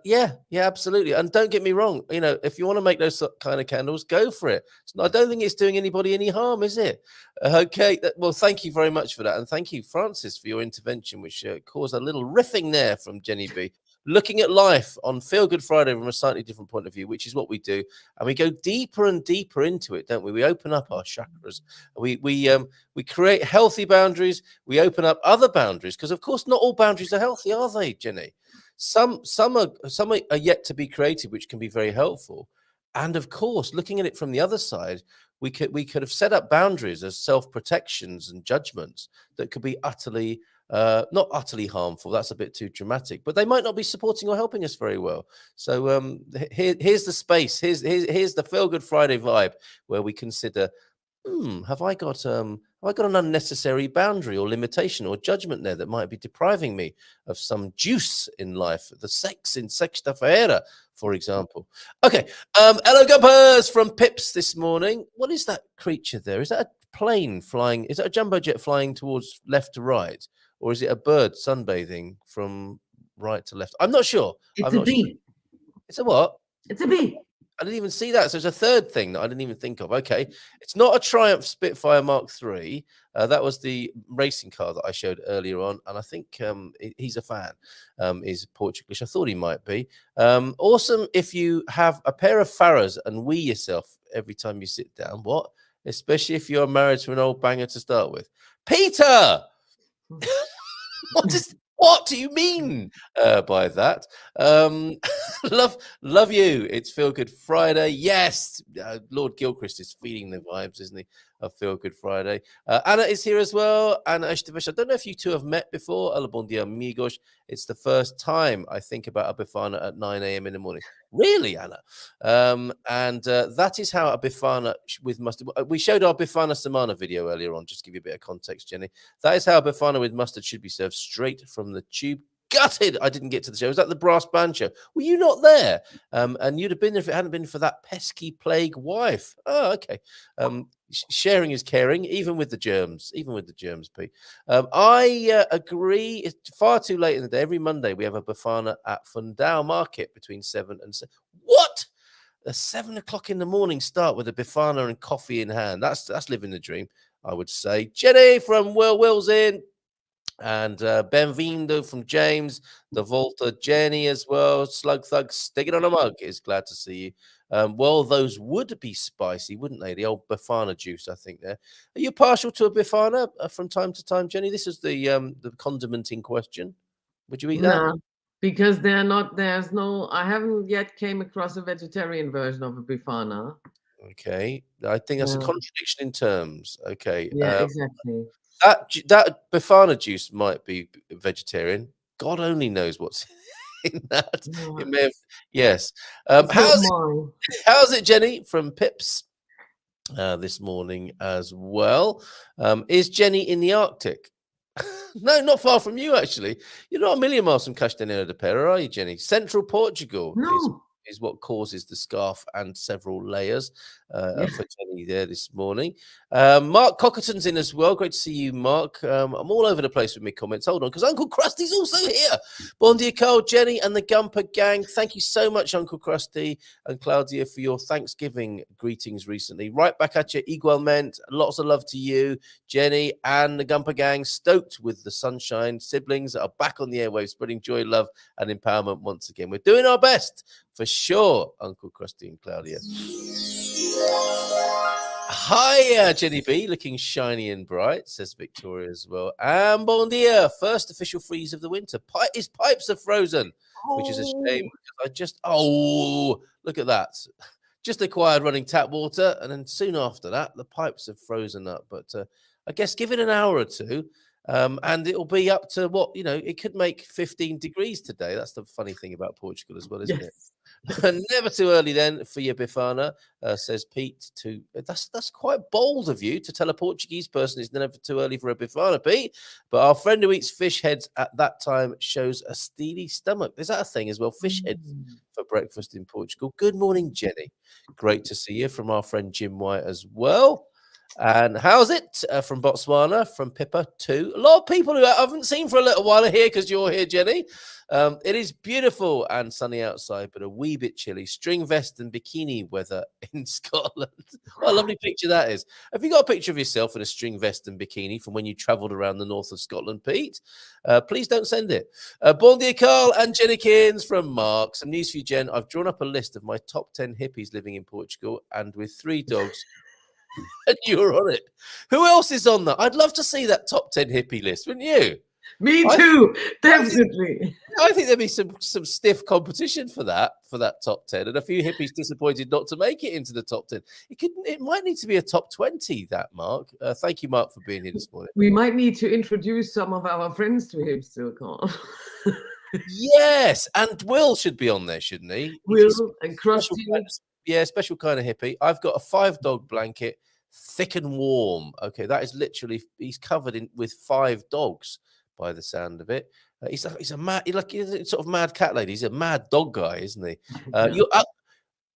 Yeah, absolutely. And don't get me wrong. If you want to make those kind of candles, go for it. I don't think it's doing anybody any harm, is it? Okay. Well, thank you very much for that, and thank you, Francis, for your intervention, which caused a little riffing there from Jenny B. Looking at life on Feel Good Friday from a slightly different point of view, which is what we do, and we go deeper and deeper into it, don't we? We open up our chakras. We create healthy boundaries. We open up other boundaries because, of course, not all boundaries are healthy, are they, Jenny? Some are yet to be created, which can be very helpful. And of course, looking at it from the other side, we could have set up boundaries as self-protections and judgments that could be utterly not utterly harmful. That's a bit too dramatic, but they might not be supporting or helping us very well. So here's the space. Here's the Feel Good Friday vibe where we consider. Have I got an unnecessary boundary or limitation or judgment there that might be depriving me of some juice in life? The sex in Sexta Feira, for example. Okay. Hello, GuMPers from Pips this morning. What is that creature there? Is that a plane flying? Is that a jumbo jet flying towards left to right? Or is it a bird sunbathing from right to left? I'm not sure. It's a bee. It's a what? It's a bee. I didn't even see that. So there's a third thing that I didn't even think of. Okay. It's not a Triumph Spitfire Mark III. That was the racing car that I showed earlier on. And I think he's a fan. He's Portuguese. I thought he might be. Awesome if you have a pair of Farahs and wee yourself every time you sit down. What? Especially if you're married to an old banger to start with. Peter! What do you mean by that? Love you. It's Feel Good Friday. Yes, Lord Gilchrist is feeding the vibes, isn't he? Of Feel Good Friday. Anna is here as well. Anna Estevish. I don't know if you two have met before. Hola, bon dia, amigos. It's the first time I think about a Bifana at 9 a.m. in the morning. Really, Anna? And that is how a Bifana with mustard. We showed our Bifana Samana video earlier on, just to give you a bit of context, Jenny. That is how a Bifana with mustard should be served straight from the tube. Gutted I didn't get to the show. Was that the brass band show? Were you not there? And you'd have been there if it hadn't been for that pesky plague wife. Oh, okay. Sharing is caring, even with the germs. Pete. I agree. It's far too late in the day. Every Monday we have a Bafana at Fundao Market between 7 and 7. What? A 7 o'clock in the morning start with a Bifana and coffee in hand. That's living the dream, I would say. Jenny from Will's in. And Benvindo from James, the Volta, Jenny as well. Slug Thug, stick it on a mug. Is glad to see you. Well, those would be spicy, wouldn't they? The old Bifana juice, I think. There. Are you partial to a Bifana from time to time, Jenny? This is the condiment in question. Would you eat that? No, because I haven't yet came across a vegetarian version of a Bifana. Okay. I think that's a contradiction in terms. Okay. Yeah, exactly. That Bifana juice might be vegetarian. God only knows what's in that. It may have, yes. How's it, Jenny from Pips this morning as well? Is Jenny in the Arctic? No, not far from you, actually. You're not a million miles from Castanheira de Pera, are you, Jenny? Central Portugal is what causes the scarf and several layers for Jenny there this morning. Mark Cockerton's in as well. Great to see you, Mark. I'm all over the place with my comments. Hold on, because Uncle Krusty's also here. Bon dia, Carl, Jenny, and the GuMPer gang. Thank you so much, Uncle Krusty and Claudia, for your Thanksgiving greetings recently. Right back at you, igualmente. Lots of love to you, Jenny, and the GuMPer gang. Stoked with the sunshine. Siblings that are back on the airwaves, spreading joy, love, and empowerment once again. We're doing our best. For sure, Uncle Krusty and Claudia. Hi, Jenny B, looking shiny and bright, says Victoria as well. And bon dia, first official freeze of the winter. His pipes are frozen, which is a shame. Look at that. Just acquired running tap water, and then soon after that, the pipes have frozen up. But I guess give it an hour or two. And it'll be up to it could make 15 degrees today. That's the funny thing about Portugal as well, isn't it? Never too early then for your Bifana, says Pete. That's quite bold of you to tell a Portuguese person it's never too early for a Bifana, Pete. But our friend who eats fish heads at that time shows a steely stomach. Is that a thing as well? Fish heads for breakfast in Portugal. Good morning, Jenny. Great to see you from our friend Jim White as well. And how's it from Botswana, from Pippa too? A lot of people who I haven't seen for a little while are here because you're here, Jenny. It is beautiful and sunny outside, but a wee bit chilly. String vest and bikini weather in Scotland. What a lovely picture that is. Have you got a picture of yourself in a string vest and bikini from when you travelled around the north of Scotland, Pete? Please don't send it. Bon dia, Carl and Jennykins from Mark. Some news for you, Jen. I've drawn up a list of my top 10 hippies living in Portugal and with 3 dogs. And you're on it. Who else is on that? I'd love to see that top 10 hippie list, wouldn't you? Me too, definitely. I think there'd be some stiff competition for that top 10, and a few hippies disappointed not to make it into the top 10. It might need to be a top 20. That Mark. Thank you, Mark, for being here this morning. We might need to introduce some of our friends to him still, Carl. Yes, and Will should be on there, shouldn't he? Will and Krusty. Yeah, special kind of hippie. I've got a 5-dog blanket, thick and warm. Okay, that is literally, he's covered in with 5 dogs by the sound of it. He's a mad, he's sort of mad cat lady. He's a mad dog guy, isn't he? You're up.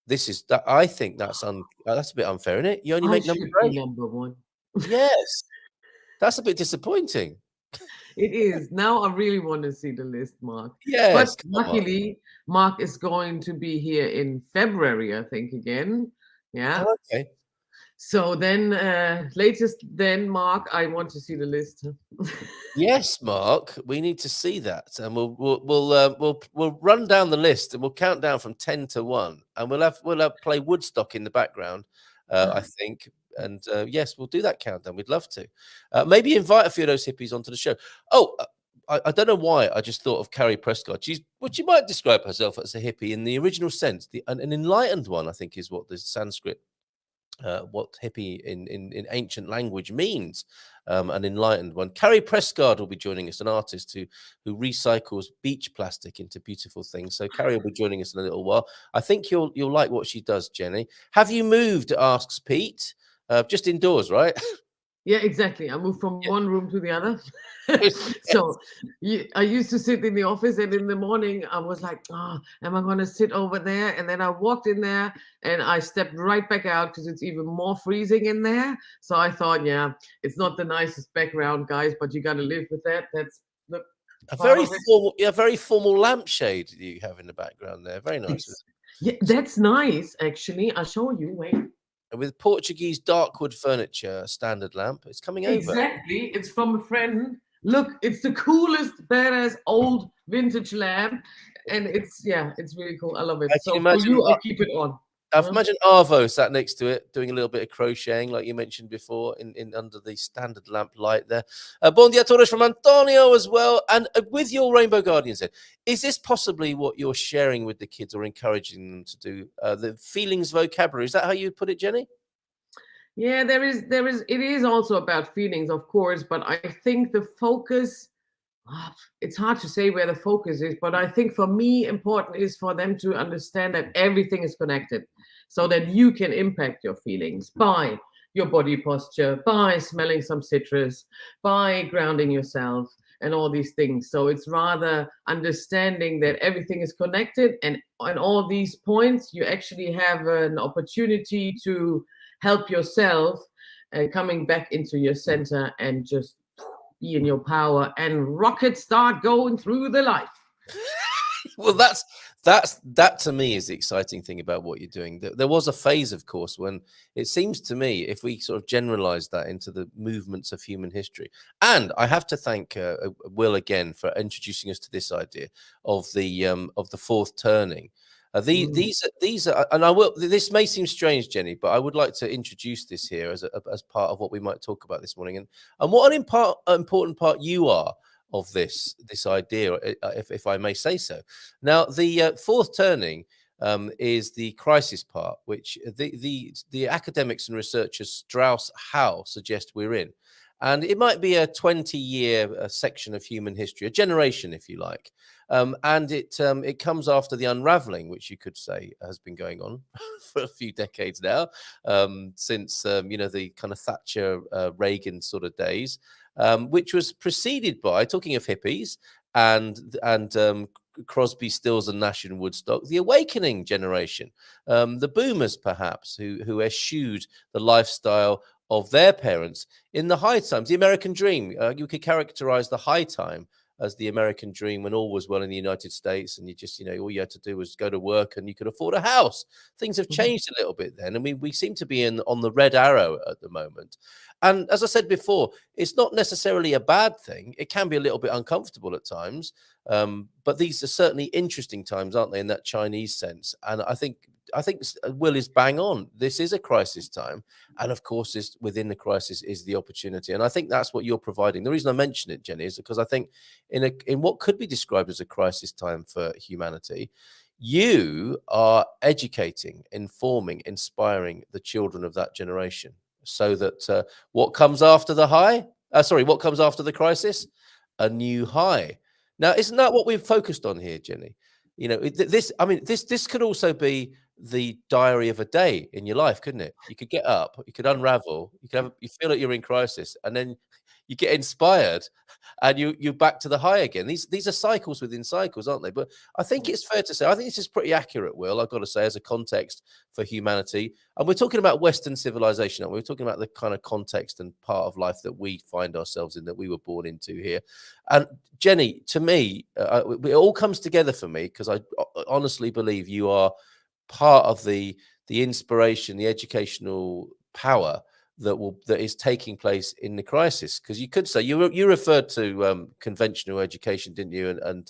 This is that. I think that's that's a bit unfair, isn't it? You only make number 8. Number 1. Yes, that's a bit disappointing. It is. Now I really want to see the list, Mark. Yes. But luckily, Mark is going to be here in February, I think, again. Yeah. Oh, okay. So then, latest then, Mark, I want to see the list. Yes, Mark, we need to see that, and we'll run down the list, and we'll count down from 10 to 1, and we'll have play Woodstock in the background, I think. And yes, we'll do that countdown. We'd love to. Maybe invite a few of those hippies onto the show. Oh, I don't know why. I just thought of Carrie Prescott. She's what you might describe herself as a hippie in the original sense. An enlightened one, I think, is what the Sanskrit, what hippie in ancient language means. An enlightened one. Carrie Prescott will be joining us, an artist who recycles beach plastic into beautiful things. So Carrie will be joining us in a little while. I think you'll like what she does, Jenny. Have you moved? Asks Pete. Just indoors, right? Yeah, exactly. I moved from one room to the other. So I used to sit in the office, and in the morning I was like, am I going to sit over there? And then I walked in there and I stepped right back out because it's even more freezing in there. So I thought, yeah, it's not the nicest background, guys, but you got to live with that. That's a very formal lampshade you have in the background there. Very nice. Yeah, that's nice, actually. I'll show you. Wait. With Portuguese darkwood furniture, standard lamp. It's coming over. Exactly. It's from a friend. Look, it's the coolest, badass, old vintage lamp. And it's really cool. I love it. So for you, I'll keep it on. I've imagined Arvo sat next to it, doing a little bit of crocheting, like you mentioned before, in under the standard lamp light there. Bon dia todos from Antonio as well. And with your Rainbow Guardians, is this possibly what you're sharing with the kids or encouraging them to do? The feelings vocabulary, is that how you put it, Jenny? Yeah, it is also about feelings, of course, but I think the focus, it's hard to say where the focus is, but I think for me, important is for them to understand that everything is connected so that you can impact your feelings by your body posture, by smelling some citrus, by grounding yourself and all these things. So it's rather understanding that everything is connected, and on all these points, you actually have an opportunity to help yourself coming back into your center and just be in your power and rocket start going through the life. Well, that to me is the exciting thing about what you're doing. There was a phase, of course, when it seems to me, if we sort of generalize that into the movements of human history, and I have to thank Will again for introducing us to this idea of the fourth turning. These are, and I will. This may seem strange, Jenny, but I would like to introduce this here as part of what we might talk about this morning, and what an important part you are of this idea, if I may say so. Now, the fourth turning is the crisis part, which the academics and researchers Strauss-Howe suggest we're in. And it might be a 20-year section of human history, a generation, if you like. And it comes after the unraveling, which you could say has been going on for a few decades now, since the kind of Thatcher, Reagan sort of days, which was preceded by, talking of hippies and Crosby, Stills, and Nash in Woodstock, the awakening generation, the boomers perhaps, who eschewed the lifestyle of their parents in the high times, the American dream. You could characterize the high time as the American dream when all was well in the United States, and you just, all you had to do was go to work and you could afford a house. Things have changed a little bit then, and we seem to be on the red arrow at the moment. And as I said before, it's not necessarily a bad thing. It can be a little bit uncomfortable at times, but these are certainly interesting times, aren't they, in that Chinese sense? And I think Will is bang on. This is a crisis time, and of course, within the crisis is the opportunity. And I think that's what you're providing. The reason I mention it, Jenny, is because I think in what could be described as a crisis time for humanity, you are educating, informing, inspiring the children of that generation, so that what comes after the what comes after the crisis, a new high. Now, isn't that what we've focused on here, Jenny? This could also be the diary of a day in your life, couldn't it? You could get up, you could unravel, you feel like you're in crisis, and then you get inspired and you're back to the high again. These are cycles within cycles, aren't they? But I think it's fair to say, I think this is pretty accurate, Will, I've got to say, as a context for humanity. And we're talking about Western civilization, aren't we? We're talking about the kind of context and part of life that we find ourselves in, that we were born into here. And Jenny, to me, it all comes together for me, because I honestly believe you are part of the inspiration, the educational power that is taking place in the crisis. Because you could say, you referred to conventional education, didn't you? And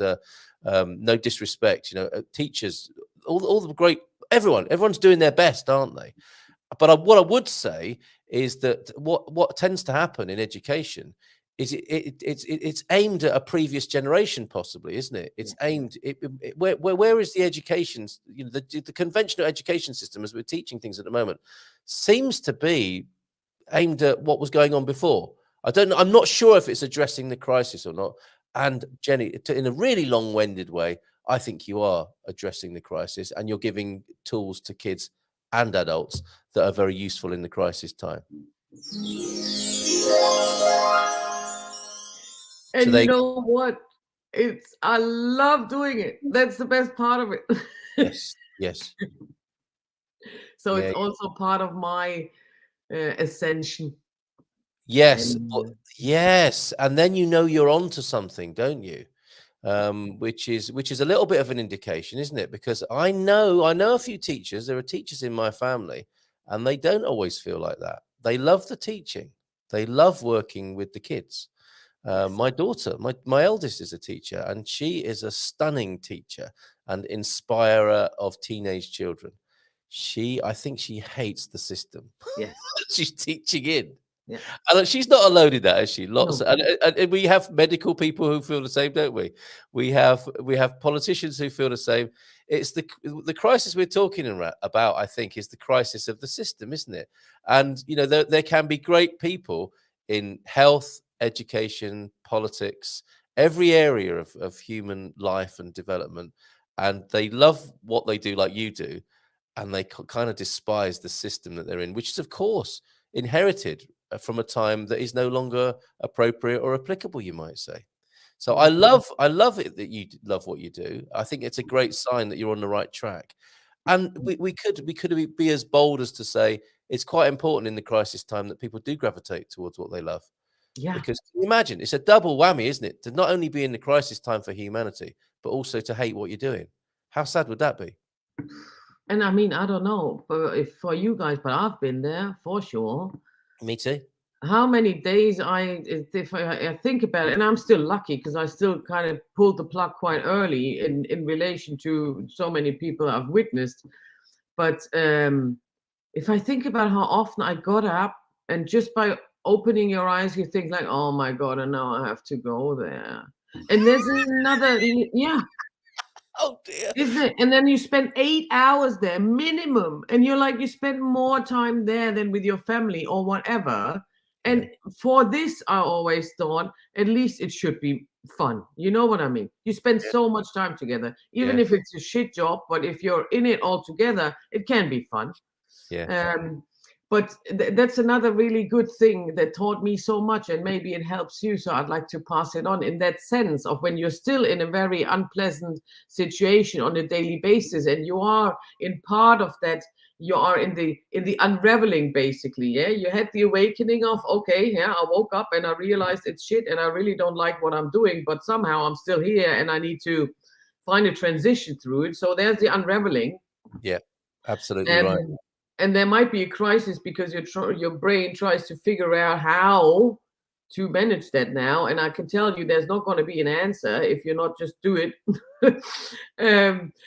no disrespect, teachers, all the great, everyone's doing their best, aren't they? But what I would say is that what tends to happen in education is it's aimed at a previous generation, possibly, isn't it? It's aimed. Where is the education? The conventional education system, as we're teaching things at the moment, seems to be aimed at what was going on before. I don't know. I'm not sure if it's addressing the crisis or not. And Jenny, in a really long-winded way, I think you are addressing the crisis, and you're giving tools to kids and adults that are very useful in the crisis time. And you know what? I love doing it. That's the best part of it. Yes. So it's also part of my ascension. Yes. Yes. And then you're onto something, don't you? Which is a little bit of an indication, isn't it? Because I know a few teachers. There are teachers in my family, and they don't always feel like that. They love the teaching. They love working with the kids. My daughter, my eldest, is a teacher, and she is a stunning teacher and inspirer of teenage children. I think she hates the system. Yes. She's teaching in. Yeah. And she's not alone in that, is she? Lots, no. And we have medical people who feel the same, don't we? We have politicians who feel the same. It's the crisis we're talking about, I think, is the crisis of the system, isn't it? And there can be great people in health, education, politics, every area of human life and development, and they love what they do, like you do, and they kind of despise the system that they're in, which is, of course, inherited from a time that is no longer appropriate or applicable, you might say. So I love it that you love what you do. I think it's a great sign that you're on the right track. And we could be as bold as to say it's quite important in the crisis time that people do gravitate towards what they love. Yeah. Because can you imagine, it's a double whammy, isn't it? To not only be in the crisis time for humanity, but also to hate what you're doing. How sad would that be? And I mean, I don't know if for you guys, but I've been there for sure. Me too. How many days if I think about it, and I'm still lucky because I still kind of pulled the plug quite early in relation to so many people I've witnessed. But if I think about how often I got up, and just by opening your eyes, you think like, oh my God, and now I have to go there. And there's another, Oh dear. Isn't it? And then you spend 8 hours there minimum, and you're like, you spend more time there than with your family or whatever. And for this, I always thought, at least it should be fun. You know what I mean? You spend so much time together, even if it's a shit job, but if you're in it all together, it can be fun. Yeah. But that's another really good thing that taught me so much, and maybe it helps you. So I'd like to pass it on in that sense of when you're still in a very unpleasant situation on a daily basis, and you are in part of that. You are in the unraveling, basically. Yeah, you had the awakening of, okay, yeah, I woke up and I realized it's shit, and I really don't like what I'm doing, but somehow I'm still here, and I need to find a transition through it. So there's the unraveling. Yeah, absolutely right. And there might be a crisis because your brain tries to figure out how to manage that now. And I can tell you, there's not going to be an answer if you're not just do it.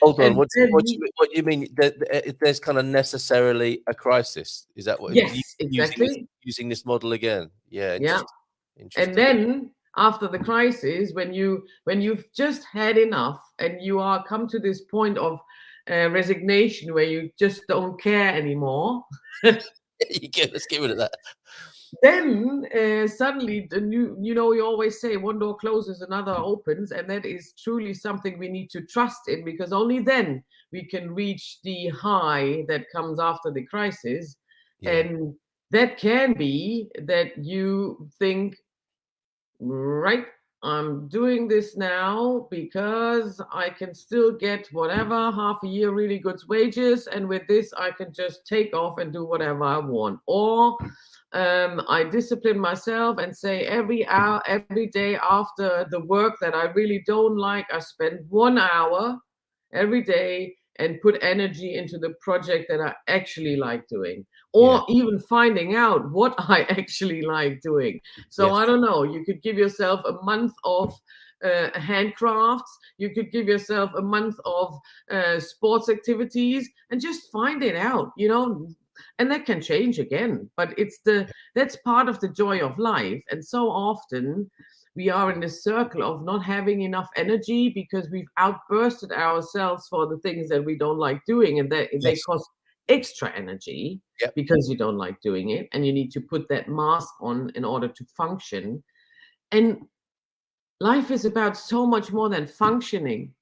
Hold on. What do you mean? There's kind of necessarily a crisis? Is that what? Yes, exactly. Using this model again? Yeah. Yeah. Interesting. And then after the crisis, when you've just had enough and you are come to this point of resignation where you just don't care anymore. Let's get rid of that. Then suddenly you always say one door closes, another opens, and that is truly something we need to trust in, because only then we can reach the high that comes after the crisis. And that can be that you think, right, I'm doing this now because I can still get whatever, half a year really good wages, and with this I can just take off and do whatever I want. Or I discipline myself and say every hour, every day after the work that I really don't like, I spend 1 hour every day and put energy into the project that I actually like doing, or even finding out what I actually like doing. So I don't know, you could give yourself a month of handcrafts, you could give yourself a month of sports activities, and just find it out, and that can change again. But that's part of the joy of life. And so often we are in this circle of not having enough energy because we've outbursted ourselves for the things that we don't like doing, and that they cost extra energy because you don't like doing it, and you need to put that mask on in order to function. And life is about so much more than functioning.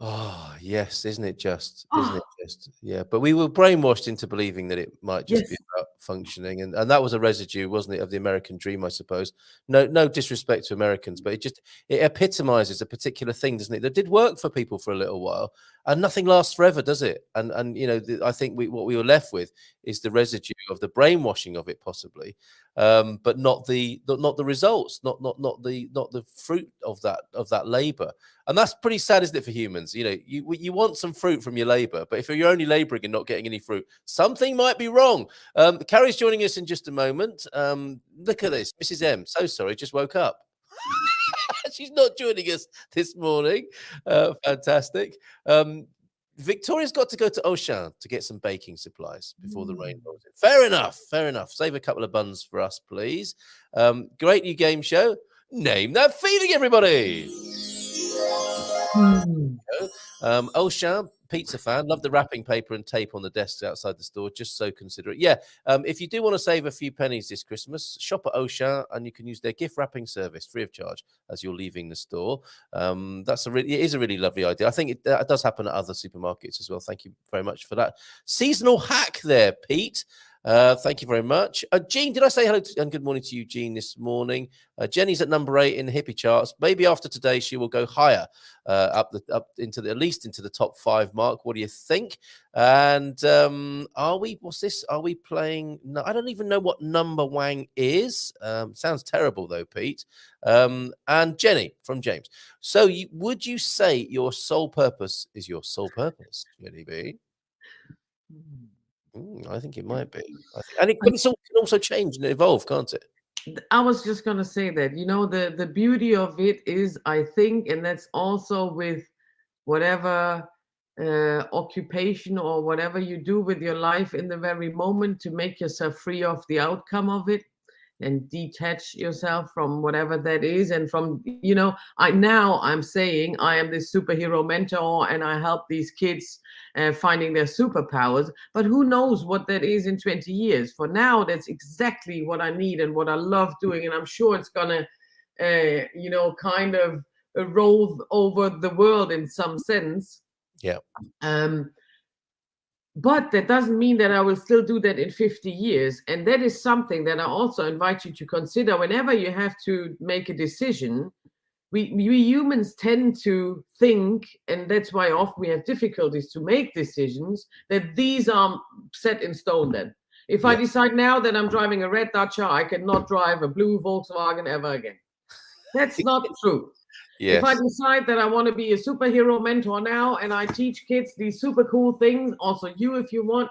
Oh, yes, isn't it just? Yeah, but we were brainwashed into believing that it might just be about functioning, and that was a residue, wasn't it, of the American dream, I suppose. No disrespect to Americans, but it epitomizes a particular thing, doesn't it? That did work for people for a little while, and nothing lasts forever, does it? And I think what we were left with is the residue of the brainwashing of it, possibly, but not the results, not the fruit of that labor. And that's pretty sad, isn't it, for humans? You want some fruit from your labor, but if you're only laboring and not getting any fruit, something might be wrong. Carrie's joining us in just a moment. Look at this, Mrs. M. So sorry, just woke up. She's not joining us this morning. Fantastic. Victoria's got to go to Auchan to get some baking supplies before the rain rolls in. Fair enough. Save a couple of buns for us, please. Great new game show. Name that feeling, everybody. Auchan, pizza fan, love the wrapping paper and tape on the desks outside the store, just so considerate. If you do want to save a few pennies this Christmas, shop at Auchan and you can use their gift wrapping service free of charge as you're leaving the store. It is a really lovely idea. I think it does happen at other supermarkets as well. Thank you very much for that seasonal hack there, Pete. Thank you very much. Jean, did I say hello and good morning to you, Jean, this morning? Jenny's at number 8 in the hippie charts. Maybe after today she will go higher, up into at least into the top 5 mark. What do you think? And are we playing? No, I don't even know what number Wang is. Sounds terrible though, Pete. And Jenny from James. So would you say your sole purpose is your sole purpose, Jenny B? I think it might be. But it can also change and evolve, can't it? I was just going to say that, the beauty of it is, I think, and that's also with whatever occupation or whatever you do with your life in the very moment, to make yourself free of the outcome of it and detach yourself from whatever that is. And from, I'm saying I am this superhero mentor and I help these kids finding their superpowers, but who knows what that is in 20 years. For now, that's exactly what I need and what I love doing. And I'm sure it's gonna, kind of roll over the world in some sense. Yeah. But that doesn't mean that I will still do that in 50 years. And that is something that I also invite you to consider whenever you have to make a decision. We humans tend to think, and that's why often we have difficulties to make decisions, that these are set in stone then. If I decide now that I'm driving a red Dacia, I cannot drive a blue Volkswagen ever again. That's not true. If I decide that I want to be a superhero mentor now and I teach kids these super cool things, also you if you want,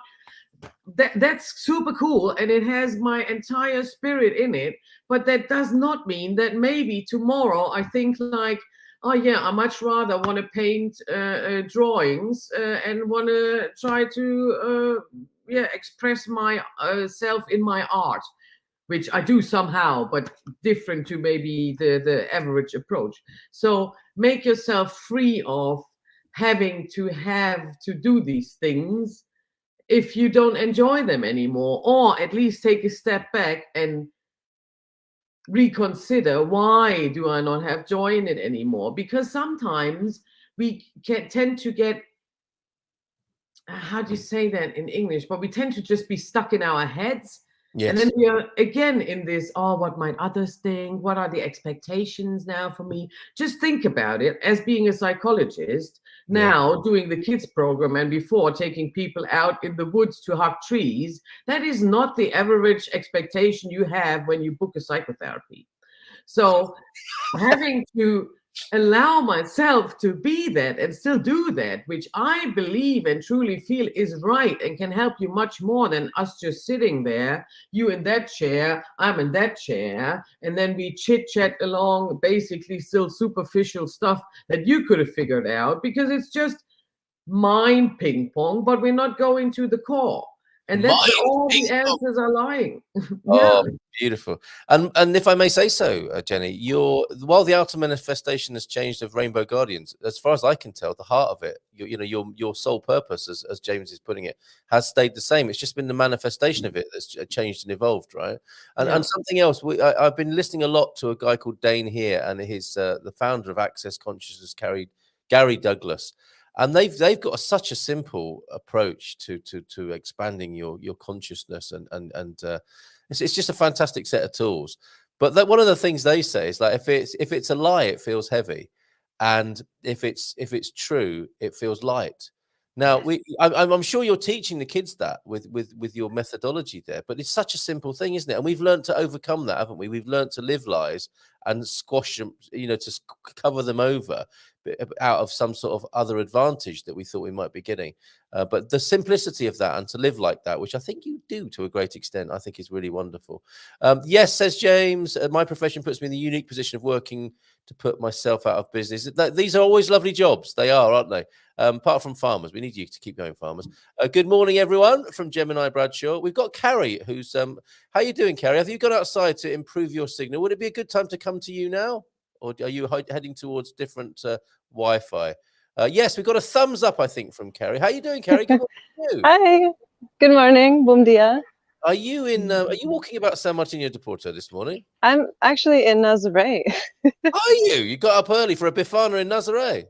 that's super cool and it has my entire spirit in it. But that does not mean that maybe tomorrow I think like, oh yeah, I much rather want to paint drawings and want to try to express my self in my art, which I do somehow, but different to maybe the average approach. So make yourself free of having to do these things if you don't enjoy them anymore, or at least take a step back and reconsider, why do I not have joy in it anymore? Because sometimes we tend to get, how do you say that in English? But we tend to just be stuck in our heads. And then we are again in this, oh, what might others think? What are the expectations now for me? Just think about it as being a psychologist, now doing the kids program and before taking people out in the woods to hug trees. That is not the average expectation you have when you book a psychotherapy. So having to allow myself to be that and still do that, which I believe and truly feel is right and can help you much more than us just sitting there, you in that chair, I'm in that chair, and then we chit chat along basically still superficial stuff that you could have figured out, because it's just mind ping pong, but we're not going to the core. And that's where all the answers are lying. Oh, beautiful. And if I may say so, Jenny, while the outer manifestation has changed of Rainbow Guardians, as far as I can tell, the heart of it, your sole purpose, as James is putting it, has stayed the same. It's just been the manifestation of it that's changed and evolved, right? And something else, I've been listening a lot to a guy called Dane here, and his the founder of Access Consciousness, Gary Douglas. And they've got such a simple approach to expanding your consciousness, and it's just a fantastic set of tools. But one of the things they say is, like, if it's a lie, it feels heavy, and if it's true, it feels light. Now, I'm sure you're teaching the kids that with your methodology there, but it's such a simple thing, isn't it? And we've learned to overcome that, haven't we? We've learned to live lies and squash them, to cover them over out of some sort of other advantage that we thought we might be getting. But the simplicity of that and to live like that, which I think you do to a great extent, I think is really wonderful. Yes, says James, my profession puts me in the unique position of working to put myself out of business. These are always lovely jobs. They are, aren't they? Apart from farmers. We need you to keep going, farmers. Good morning, everyone, from Gemini Bradshaw. We've got Carrie, who's... how you doing, Carrie? Have you gone outside to improve your signal? Would it be a good time to come to you now? Or are you heading towards different Wi-Fi? Yes, we've got a thumbs up, I think, from Carrie. How you doing, Carrie? Good morning. Hi. Good morning. Bom dia. Are you walking about so much in your Deporto this morning? I'm actually in Nazaré. Are you? You got up early for a bifana in Nazaré?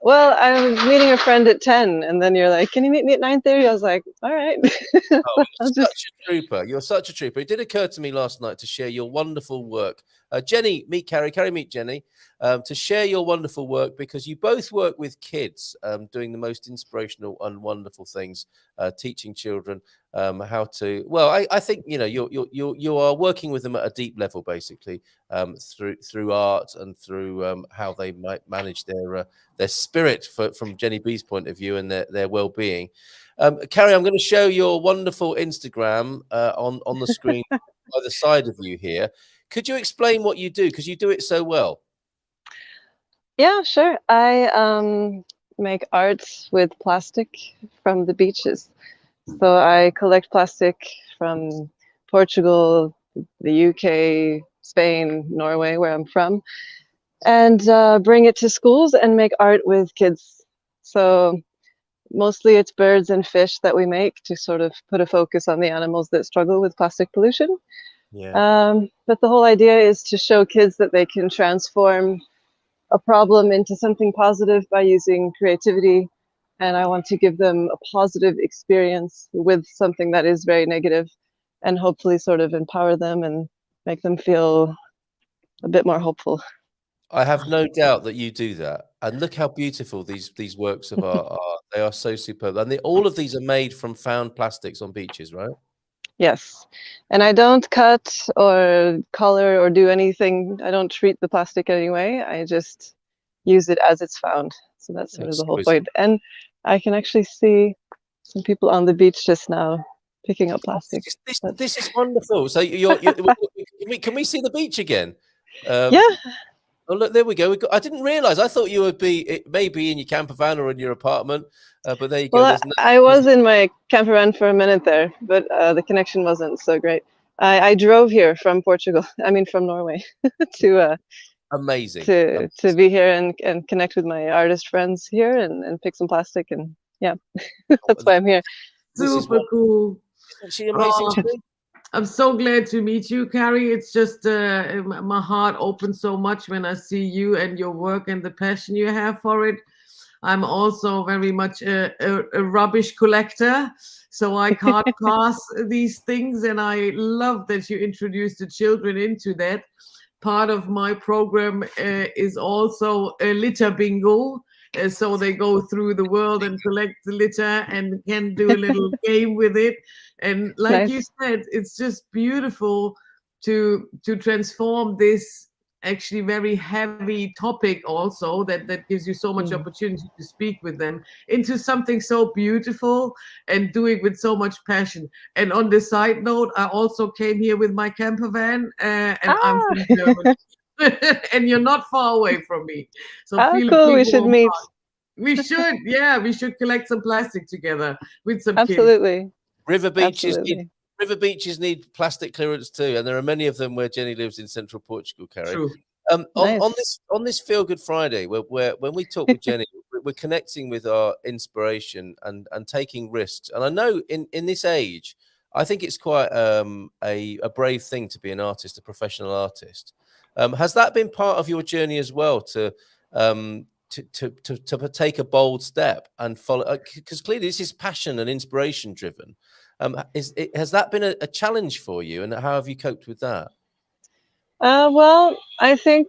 Well, I was meeting a friend at 10, and then you're like, can you meet me at 9:30? I was like, all right. Oh, you're such a trooper. You're such a trooper. It did occur to me last night to share your wonderful work. Jenny, meet Carrie. Carrie, meet Jenny. To share your wonderful work, because you both work with kids, doing the most inspirational and wonderful things, teaching children how to. Well, I think you are working with them at a deep level, basically, through art and through how they might manage their spirit from Jenny B's point of view and their well-being. Carrie, I'm going to show your wonderful Instagram on the screen by the side of you here. Could you explain what you do? Because you do it so well. Yeah, sure. I make art with plastic from the beaches. So I collect plastic from Portugal, the UK, Spain, Norway, where I'm from, and bring it to schools and make art with kids. So mostly it's birds and fish that we make to sort of put a focus on the animals that struggle with plastic pollution. But the whole idea is to show kids that they can transform a problem into something positive by using creativity and I want to give them a positive experience with something that is very negative, and hopefully sort of empower them and make them feel a bit more hopeful. I have no doubt that you do that. And look how beautiful these works of art are. They are so superb. And all of these are made from found plastics on beaches, right? Yes, and I don't cut or color or do anything. I don't treat the plastic anyway. I just use it as it's found. So that's sort of the whole Exquisite. point. And I can actually see some people on the beach just now picking up plastic. This is wonderful. So can we see the beach again? Yeah. Oh, look, there we go. I didn't realize. I thought you would be maybe in your camper van or in your apartment, but there you go. Well, I was in my camper van for a minute there, but the connection wasn't so great. I drove here from Portugal. I mean, from Norway, to amazing to be here and connect with my artist friends here and pick some plastic, and yeah, that's why I'm here. Super cool. Isn't she amazing? I'm so glad to meet you, Carrie. It's just my heart opens so much when I see you and your work and the passion you have for it. I'm also very much a rubbish collector, so I can't pass these things, and I love that you introduced the children into that. Part of my program is also a litter bingo. So they go through the world and collect the litter and can do a little game with it. And like you said, it's just beautiful to transform this actually very heavy topic also that gives you so much opportunity to speak with them into something so beautiful and do it with so much passion. And on the side note, I also came here with my camper van and I'm from Germany. And you're not far away from me. So cool. We should meet. We should, yeah, we should collect some plastic together with some Absolutely. kids. River beaches need plastic clearance too, and there are many of them where Jenny lives in central Portugal, Carrie. True. On this Feel Good Friday, where when we talk with Jenny, we're connecting with our inspiration and taking risks. And I know in this age, I think it's quite a brave thing to be an artist, a professional artist. Has that been part of your journey as well to take a bold step and follow? Because clearly this is passion and inspiration driven. Has that been a challenge for you, and how have you coped with that? Well, I think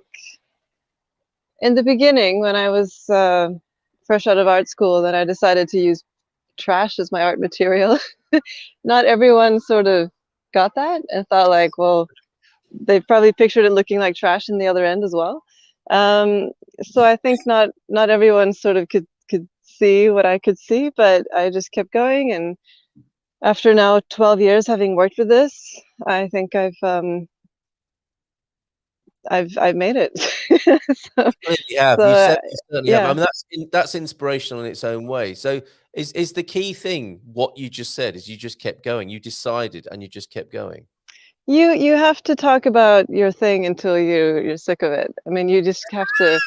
in the beginning, when I was fresh out of art school, that I decided to use trash as my art material. Not everyone sort of got that and thought like, well, they probably pictured it looking like trash in the other end as well. So I think not everyone sort of could see what I could see, but I just kept going. And after now 12 years having worked with this, I think I've made it. Yeah. I mean, that's inspirational in its own way. So is the key thing what you just said? Is you just kept going? You decided and you just kept going. You have to talk about your thing until you're sick of it. I mean, you just have to.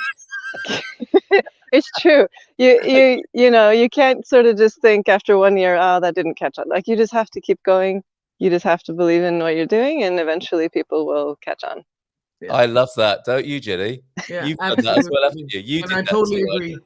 It's true. You know, you can't sort of just think after 1 year, oh, that didn't catch on. Like, you just have to keep going. You just have to believe in what you're doing, and eventually people will catch on. Yeah. I love that, don't you, Jenny? Yeah, you've done that as well, haven't you? I totally agree.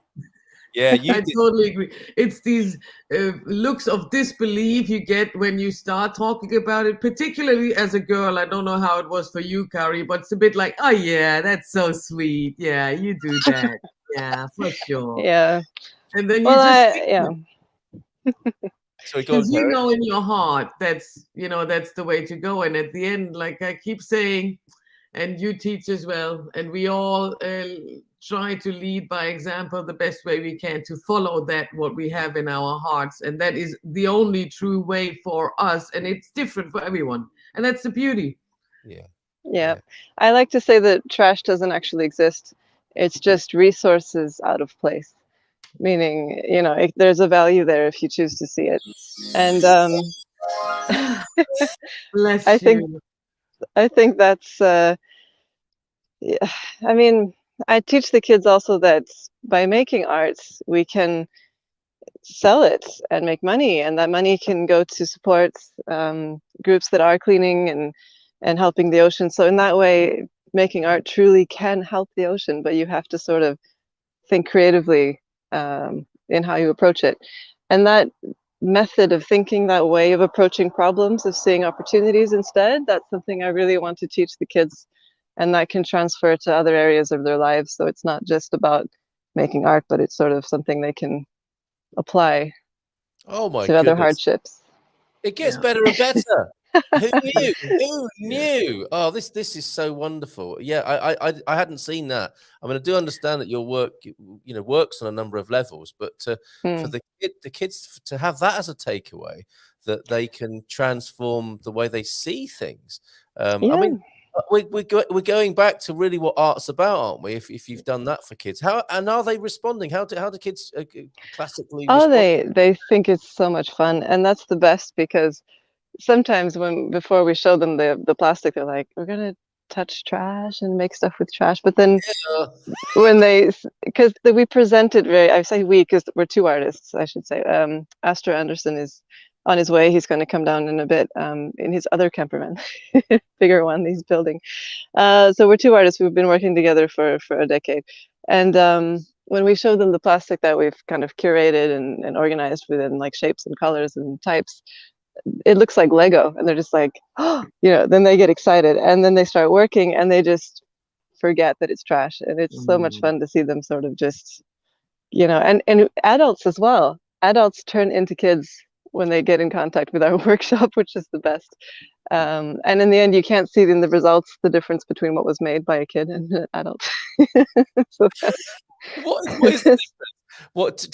Yeah, I totally agree. It's these looks of disbelief you get when you start talking about it, particularly as a girl. I don't know how it was for you, Carrie, but it's a bit like, oh yeah, that's so sweet. Yeah, you do that. Yeah, for sure. Yeah. And then because you know in your heart that's the way to go. And at the end, like I keep saying, and you teach as well, and we all try to lead by example the best way we can to follow that what we have in our hearts, and that is the only true way for us, and it's different for everyone, and that's the beauty. Yeah. I like to say that trash doesn't actually exist. It's just resources out of place, meaning, you know, there's a value there if you choose to see it. And I think that's yeah, I mean, I teach the kids also that by making art, we can sell it and make money, and that money can go to support groups that are cleaning and helping the ocean. So in that way, making art truly can help the ocean, but you have to sort of think creatively in how you approach it. And that method of thinking, that way of approaching problems, of seeing opportunities instead, that's something I really want to teach the kids, and that can transfer to other areas of their lives. So it's not just about making art, but it's sort of something they can apply Oh my to other goodness. hardships. It gets better and better. Who knew? Who knew? Oh, this is so wonderful. Yeah, I hadn't seen that. I mean, I do understand that your work, works on a number of levels, but for the kids to have that as a takeaway, that they can transform the way they see things. I mean, we're going back to really what art's about, aren't we? If you've done that for kids, are they responding? How do kids classically respond? They think it's so much fun, and that's the best, because sometimes before we show them the plastic, they're like, we're gonna touch trash and make stuff with trash. But then when because we present it I say we because we're two artists, I should say. Astor Anderson is on his way. He's going to come down in a bit in his other campervan, bigger one he's building. So we're two artists who've been working together for a decade. And when we show them the plastic that we've kind of curated and organized within like shapes and colors and types, it looks like Lego, and they're just like, oh, then they get excited, and then they start working, and they just forget that it's trash. And it's so much fun to see them sort of just, and adults as well. Adults turn into kids when they get in contact with our workshop, which is the best. And in the end, you can't see in the results the difference between what was made by a kid and an adult. So what is the difference? What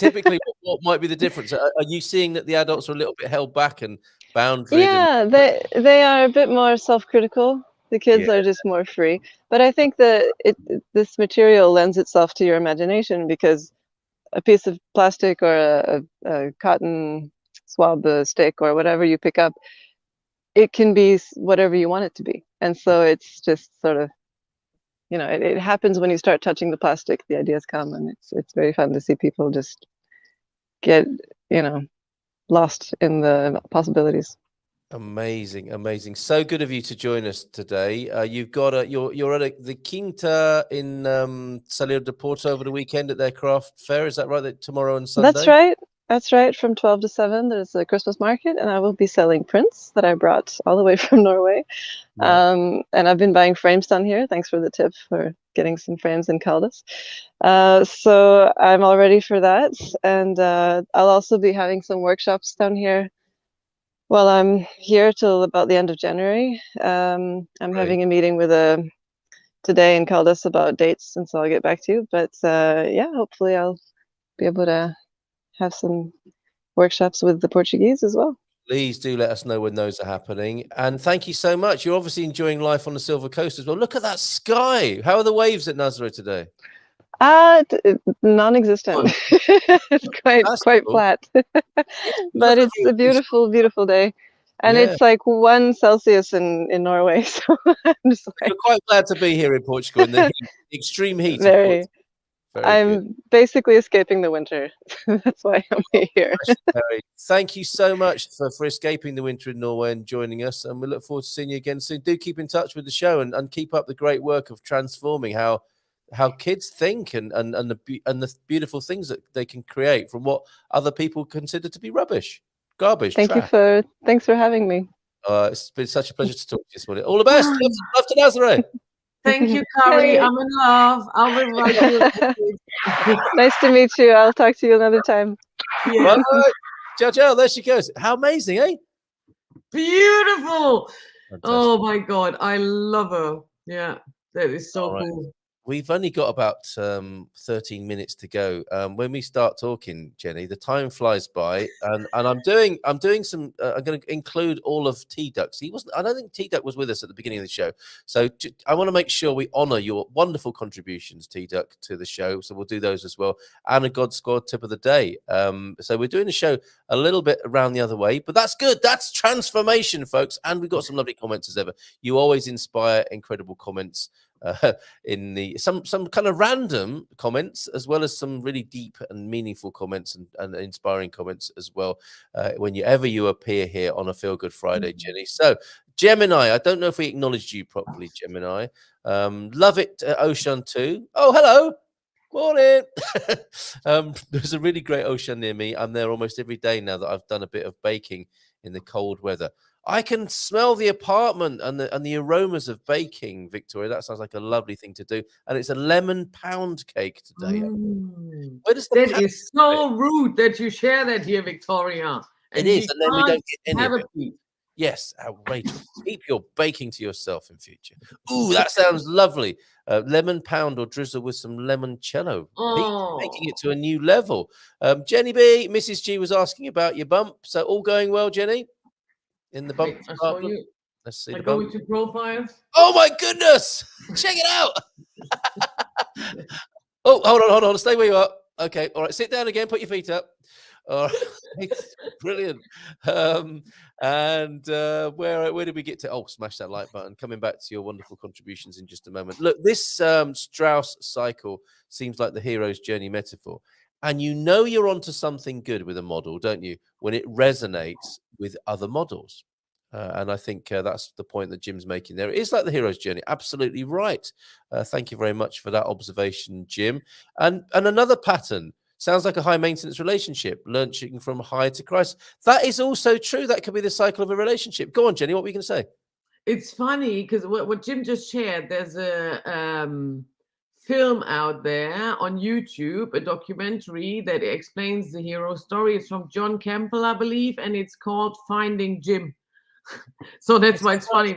might be the difference? Are you seeing that the adults are a little bit held back and bound? Yeah, they are a bit more self-critical. The kids are just more free. But I think that this material lends itself to your imagination, because a piece of plastic or a cotton swab stick or whatever you pick up, it can be whatever you want it to be. And so it's just sort of, it happens when you start touching the plastic, the ideas come, and it's very fun to see people just get, lost in the possibilities. Amazing. So good of you to join us today. You've got you're at the Quinta in Salida de Porto over the weekend at their craft fair. Is that right? Tomorrow and Sunday? That's right. From 12 to 7, there's a Christmas market, and I will be selling prints that I brought all the way from Norway. Yeah. And I've been buying frames down here. Thanks for the tip for getting some frames in Caldas. So I'm all ready for that. And I'll also be having some workshops down here. Well, I'm here till about the end of January. I'm having a meeting with today in Caldas about dates, and so I'll get back to you. But yeah, hopefully I'll be able to have some workshops with the Portuguese as well. Please do let us know when those are happening. And thank you so much. You're obviously enjoying life on the Silver Coast as well. Look at that sky. How are the waves at Nazaré today? Non-existent. It's quite flat. But it's a beautiful day. And it's like 1 Celsius in Norway. So I'm just like, we're quite glad to be here in Portugal in the extreme heat. Very I'm basically escaping the winter. That's why I'm here. Thank you so much for escaping the winter in Norway and joining us. And we look forward to seeing you again soon. Do keep in touch with the show and keep up the great work of transforming how kids think and the beautiful things that they can create from what other people consider to be rubbish, garbage. Thanks for having me. It's been such a pleasure to talk to you this morning. All the best. Love to Nazaré. Thank you, Kari. I'm in love. I will write you. Nice to meet you. I'll talk to you another time. Yeah. Ciao. There she goes. How amazing, eh? Beautiful. Fantastic. Oh my God. I love her. Yeah. That is so cool. We've only got about 13 minutes to go. When we start talking, Jenny, the time flies by, and I'm doing some. I'm going to include all of T-Duck's. I don't think T-Duck was with us at the beginning of the show, so I want to make sure we honour your wonderful contributions, T-Duck, to the show. So we'll do those as well, and a God Squad tip of the day. So we're doing the show a little bit around the other way, but that's good. That's transformation, folks, and we've got some lovely comments as ever. You always inspire incredible comments. In the some kind of random comments, as well as some really deep and meaningful comments and inspiring comments as well. Whenever you appear here on a Feel Good Friday, Jenny. So Gemini, I don't know if we acknowledged you properly, Gemini. Love it, Ocean too. Oh, hello. Morning. There's a really great ocean near me. I'm there almost every day now that I've done a bit of baking in the cold weather. I can smell the apartment and the aromas of baking, Victoria. That sounds like a lovely thing to do. And it's a lemon pound cake today. Where does the That pound is so rude that you share that here, Victoria. It is, and then we don't get any of it. Piece. Yes, outrageous. Keep your baking to yourself in future. Ooh, that sounds lovely. Lemon pound or drizzle with some limoncello. Taking it to a new level. Jenny B, Mrs. G was asking about your bump. So all going well, Jenny? In the bump department? Let's see the bump. Go into profiles. Oh my goodness! Check it out. Oh, hold on. Stay where you are. Okay, all right. Sit down again. Put your feet up. All right. Brilliant. Where did we get to? Oh, smash that like button. Coming back to your wonderful contributions in just a moment. Look, this Strauss cycle seems like the hero's journey metaphor. And you know you're onto something good with a model, don't you? When it resonates with other models. And I think that's the point that Jim's making there. It is like the hero's journey. Absolutely right. Thank you very much for that observation, Jim. And another pattern. Sounds like a high maintenance relationship, launching from high to crisis. That is also true. That could be the cycle of a relationship. Go on, Jenny. What were you going to say? It's funny because what Jim just shared, there's a film out there on YouTube, a documentary that explains the hero story. It's from John Campbell, I believe, and it's called Finding Jim. So that's why it's funny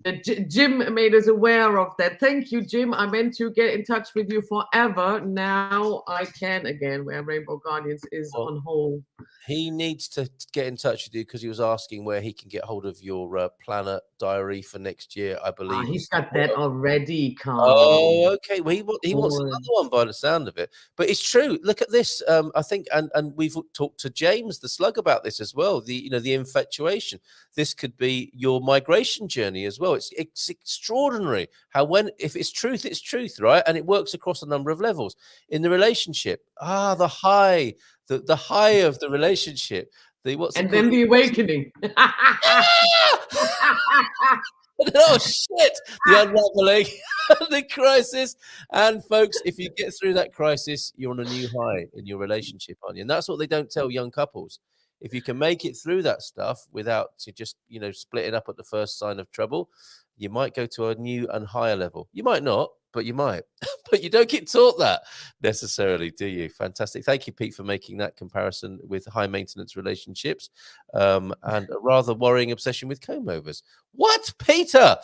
that Jim made us aware of that. Thank you, Jim. I meant to get in touch with you forever. Now I can again, where Rainbow Guardians is on hold. He needs to get in touch with you because he was asking where he can get hold of your planet diary for next year, I believe. He's got that already, Carl. Oh, okay. Well, he wants another one by the sound of it. But it's true. Look at this. I think, and we've talked to James the Slug about this as well. The infatuation. This could be your migration journey as well. It's extraordinary how if it's truth, right? And it works across a number of levels in the relationship. The high. The high of the relationship, then the awakening. Oh shit! The unraveling, the crisis, and folks, if you get through that crisis, you're on a new high in your relationship, aren't you? And that's what they don't tell young couples. If you can make it through that stuff without just splitting up at the first sign of trouble, you might go to a new and higher level. You might not, but you might. But you don't get taught that necessarily, do you? Fantastic. Thank you, Pete, for making that comparison with high maintenance relationships and a rather worrying obsession with comb overs. What, Peter?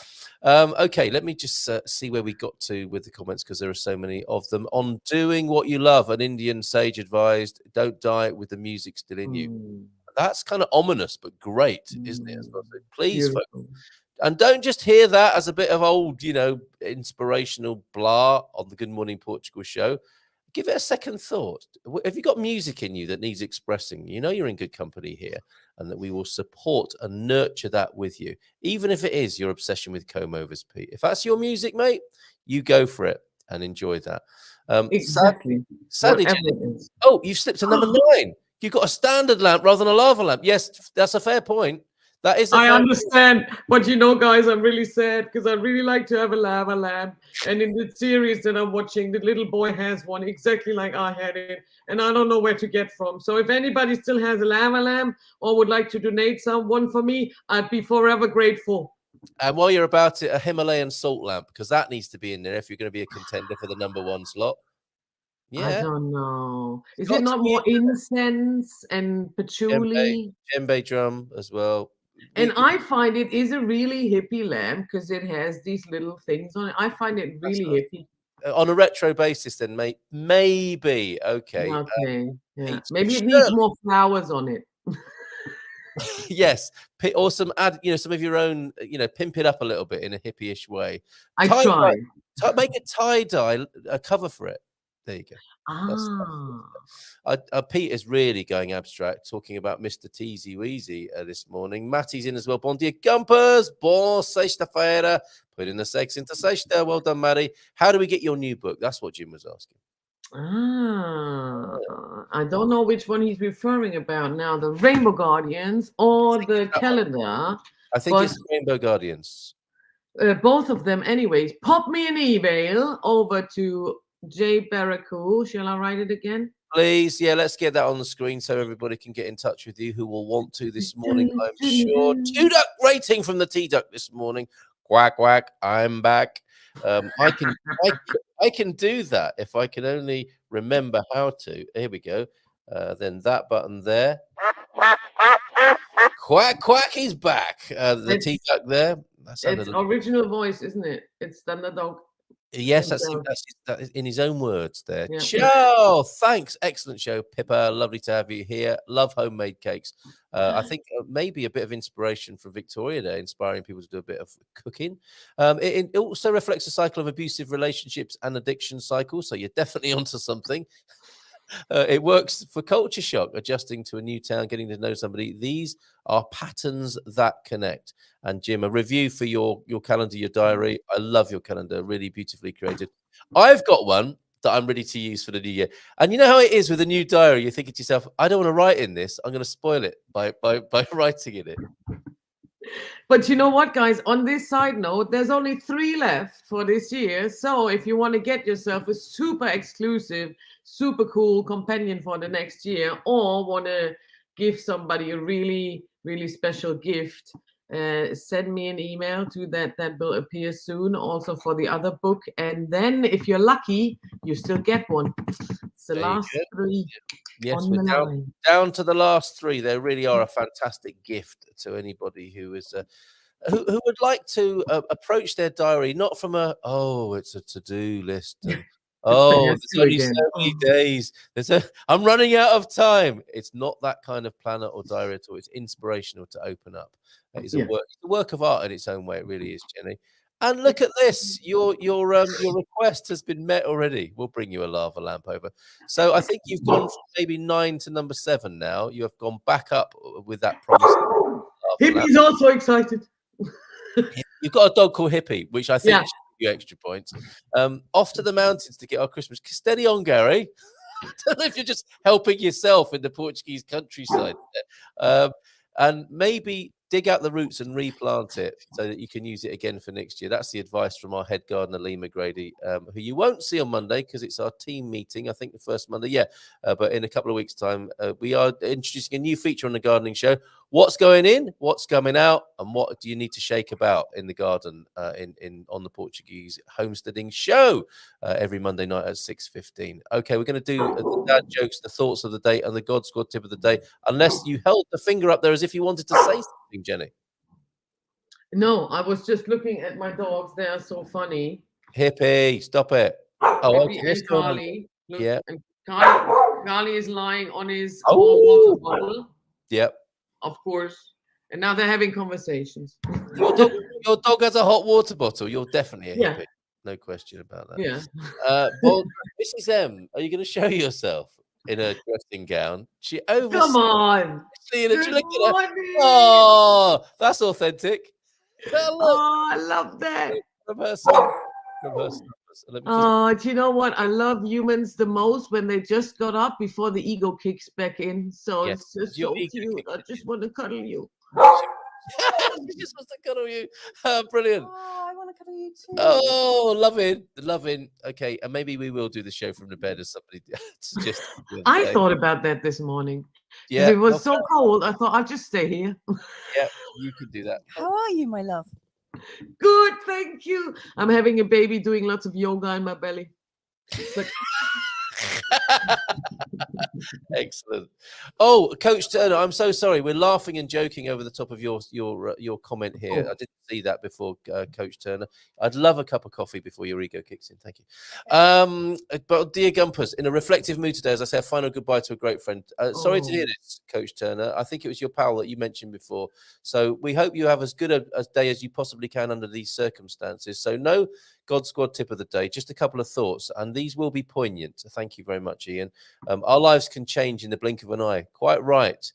Okay, let me just see where we got to with the comments because there are so many of them. On doing what you love, an Indian sage advised, don't die with the music still in you. That's kind of ominous, but great, isn't it? As well? So please, folks, and don't just hear that as a bit of old, inspirational blah on the Good Morning Portugal show. Give it a second thought. Have you got music in you that needs expressing? You're in good company here, and that we will support and nurture that with you, even if it is your obsession with comb overs, Pete. If that's your music, mate, you go for it and enjoy that. Exactly. Sadly, you've slipped to number 9. You've got a standard lamp rather than a lava lamp. Yes, that's a fair point. That is. I understand, but guys, I'm really sad because I really like to have a lava lamp. And in the series that I'm watching, the little boy has one exactly like I had it, and I don't know where to get from. So if anybody still has a lava lamp or would like to donate one for me, I'd be forever grateful. And while you're about it, a Himalayan salt lamp, because that needs to be in there if you're going to be a contender for the number 1 slot. Yeah. I don't know. Is it not more incense and patchouli? Djembe drum as well. And I find it is a really hippie lamp because it has these little things on it. I find it really hippie. On a retro basis, then, mate, maybe. Okay. Yeah. Maybe it needs more flowers on it. Yes. Or some some of your own, pimp it up a little bit in a hippie-ish way. I try. Make a tie-dye a cover for it. There you go. Pete is really going abstract, talking about Mr. Teasy Weezy this morning. Matty's in as well. Bon dia, GuMPers. Bon sexta-feira. Putting the sex into sexta. Well done, Matty. How do we get your new book? That's what Jim was asking. I don't know which one he's referring about now, the Rainbow Guardians or the calendar. I think it's Rainbow Guardians. Both of them anyways. Pop me an email over to J. Baraku. Shall I write it again? Please, yeah, let's get that on the screen so everybody can get in touch with you who will want to this morning, I'm sure. Two-duck rating from the T-Duck this morning. Quack, quack, I'm back. I can do that if I can only remember how to. Here we go. Then that button there. Quack, quack, he's back. The T-Duck there. It's original voice, isn't it? It's Thunderdog. Yes, that's in his own words there. Yeah. Ciao. Thanks. Excellent show, Pippa. Lovely to have you here. Love homemade cakes. I think maybe a bit of inspiration from Victoria there, inspiring people to do a bit of cooking. It also reflects a cycle of abusive relationships and addiction cycle. So you're definitely onto something. It works for culture shock, adjusting to a new town, getting to know somebody. These are patterns that connect. And Jim, a review for your calendar, your diary. I love your calendar, really beautifully created. I've got one that I'm ready to use for the new year. And you know how it is with a new diary. You're thinking to yourself, I don't want to write in this. I'm going to spoil it by writing in it. But you know what, guys? On this side note, there's only 3 left for this year. So if you want to get yourself a super exclusive, super cool companion for the next year, or want to give somebody a really, really special gift, send me an email to that will appear soon, also for the other book. And then if you're lucky, you still get one. It's the last 3. Yes, we're down to the last 3. They really are a fantastic gift to anybody who is who would like to approach their diary not from it's a to-do list and there's only so many days. I'm running out of time. It's not that kind of planner or diary at all. It's inspirational to open up. It's a work of art in its own way. It really is, Jenny. And look at this. Your request has been met already. We'll bring you a lava lamp over. So I think you've gone from maybe 9 to number 7 now. You have gone back up with that promise. Hippie's also excited. You've got a dog called Hippie, which I think should give you extra points. Off to the mountains to get our Christmas. Steady on, Gary. I don't know if you're just helping yourself in the Portuguese countryside. And maybe dig out the roots and replant it so that you can use it again for next year. That's the advice from our head gardener, Lee McGrady, who you won't see on Monday because it's our team meeting, I think the first Monday. But in a couple of weeks' time, we are introducing a new feature on the gardening show. What's going in, what's coming out, and what do you need to shake about in the garden on the Portuguese homesteading show every Monday night at 6:15. Okay, we're going to do the dad jokes, the thoughts of the day, and the God Squad tip of the day, unless you held the finger up there as if you wanted to say something, Jenny. No, I was just looking at my dogs. They are so funny. Hippie, stop it. Okay, and Carly. Look, and Carly is lying on his water bottle. Yep. Of course. And now they're having conversations. Your dog has a hot water bottle. You're definitely a hippie. No question about that. Yeah. Well, Mrs. M, are you going to show yourself in a dressing gown? Come on. Oh, that's authentic. Oh, I love that. From her son. Do you know what? I love humans the most when they just got up before the ego kicks back in. So it's just so cute. I just want to cuddle you. She just wants to cuddle you. Brilliant. Oh, I want to cuddle you too. Oh, loving. Okay, and maybe we will do the show from the bed as somebody suggested. I thought about that this morning. Yeah, it was so cold. I thought I'll just stay here. Yeah, you could do that. How are you, my love? Good, thank you. I'm having a baby doing lots of yoga in my belly. Excellent. Oh, Coach Turner, I'm so sorry. We're laughing and joking over the top of your comment here. I didn't see that before, Coach Turner. I'd love a cup of coffee before your ego kicks in. Thank you. But dear Gumpers, in a reflective mood today, as I say, a final goodbye to a great friend. Sorry to hear this, Coach Turner. I think it was your pal that you mentioned before. So we hope you have as good a day as you possibly can under these circumstances. So no God Squad tip of the day, just a couple of thoughts, and these will be poignant. Thank you very much, Ian. Our lives can change in the blink of an eye. Quite right.